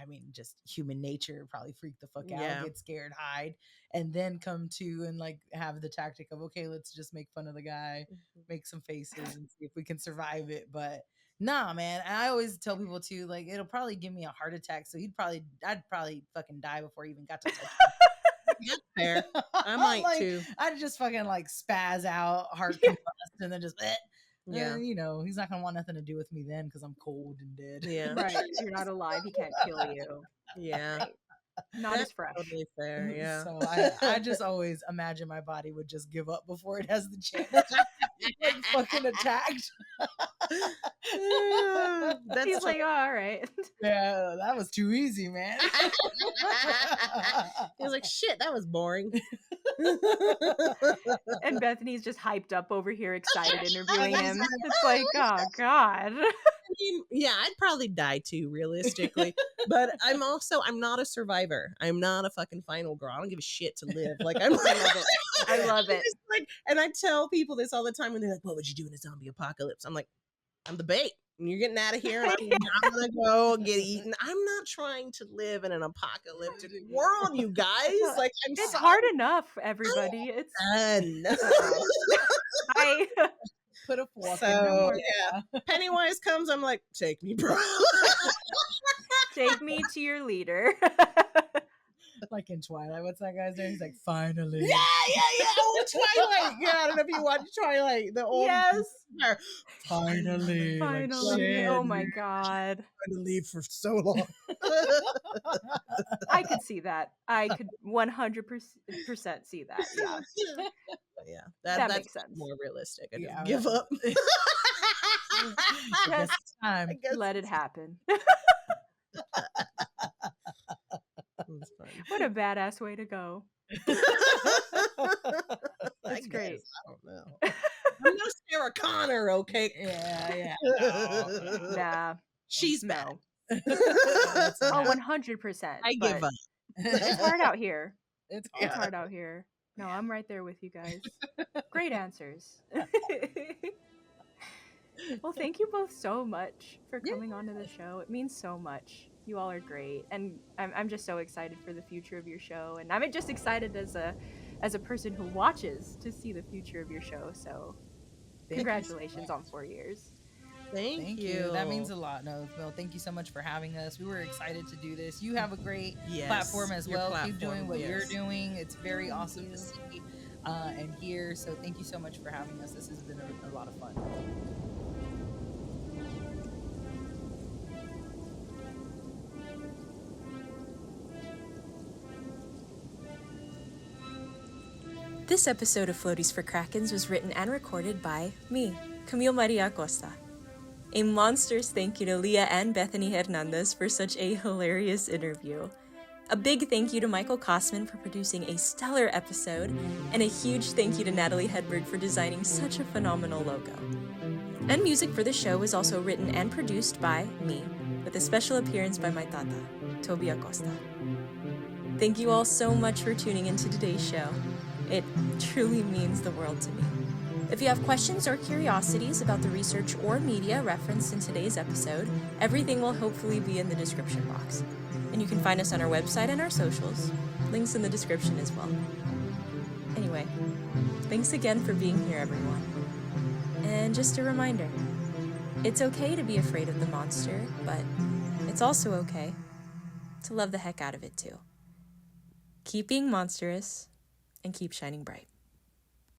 I mean, just human nature. Probably freak the fuck out, get scared, hide, and then come to and like have the tactic of okay, let's just make fun of the guy, make some faces, and see if we can survive it. But nah, man. I always tell people too, like it'll probably give me a heart attack. So I'd probably fucking die before he even got to touch me. That's fair. I might like, too. I'd just fucking like spaz out, heart combust, and then just yeah. He's not gonna want nothing to do with me then because I'm cold and dead. Yeah. Right. You're not alive. He can't kill you. Yeah. Right. Not That's as fresh. Totally fair. Yeah. So I just always imagine my body would just give up before it has the chance to get fucking attacked. He's like, oh, all right. Yeah, that was too easy, man. He was like, shit, that was boring. And Bethany's just hyped up over here, excited, interviewing him. It's like, oh, God. Yeah, I'd probably die too, realistically. But I'm not a survivor. I'm not a fucking final girl. I don't give a shit to live. Like I love it. I love it. Like, and I tell people this all the time when they're like, "What would you do in a zombie apocalypse?" I'm like, "I'm the bait. You're getting out of here. I'm gonna go get eaten. I'm not trying to live in an apocalyptic world, you guys. Like, it's hard enough, everybody. It's done. I put a fork so yeah. Pennywise comes. I'm like, take me, bro. Take me to your leader. Like in Twilight, what's that guy's name? He's like, finally. Yeah. Oh, Twilight. Yeah, I don't know if you watch Twilight. The old Finally. Like, oh my God. Trying to leave for so long. I could see that. I could 100% see that. Yeah. Yeah. That that's makes sense. More realistic. I just Yeah, give up. Just time. let it happen. What a badass way to go. That's great. I don't know. I'm no Sarah Connor, okay? Yeah. Nah. She's no. bad. Oh, 100%. I give up. It's hard out here. It's hard. It's hard out here. No, I'm right there with you guys. Great answers. Well, thank you both so much for coming onto the show. It means so much. You all are great, and I'm just so excited for the future of your show, and I'm just excited as a person who watches to see the future of your show. So, congratulations on 4 years. Thank you. That means a lot. No, Bill, thank you so much for having us. We were excited to do this. You have a great platform as well. Keep doing what you're doing. It's very awesome to see and hear. So thank you so much for having us. This has been a lot of fun. This episode of Floaties for Krakens was written and recorded by me, Camille Maria Acosta. A monstrous thank you to Leah and Bethany Hernandez for such a hilarious interview. A big thank you to Michael Kosman for producing a stellar episode, and a huge thank you to Natalie Hedberg for designing such a phenomenal logo. And music for the show was also written and produced by me, with a special appearance by my tata, Toby Acosta. Thank you all so much for tuning into today's show. It truly means the world to me. If you have questions or curiosities about the research or media referenced in today's episode, everything will hopefully be in the description box. And you can find us on our website and our socials. Links in the description as well. Anyway, thanks again for being here, everyone. And just a reminder, it's okay to be afraid of the monster, but it's also okay to love the heck out of it too. Keep being monstrous and keep shining bright.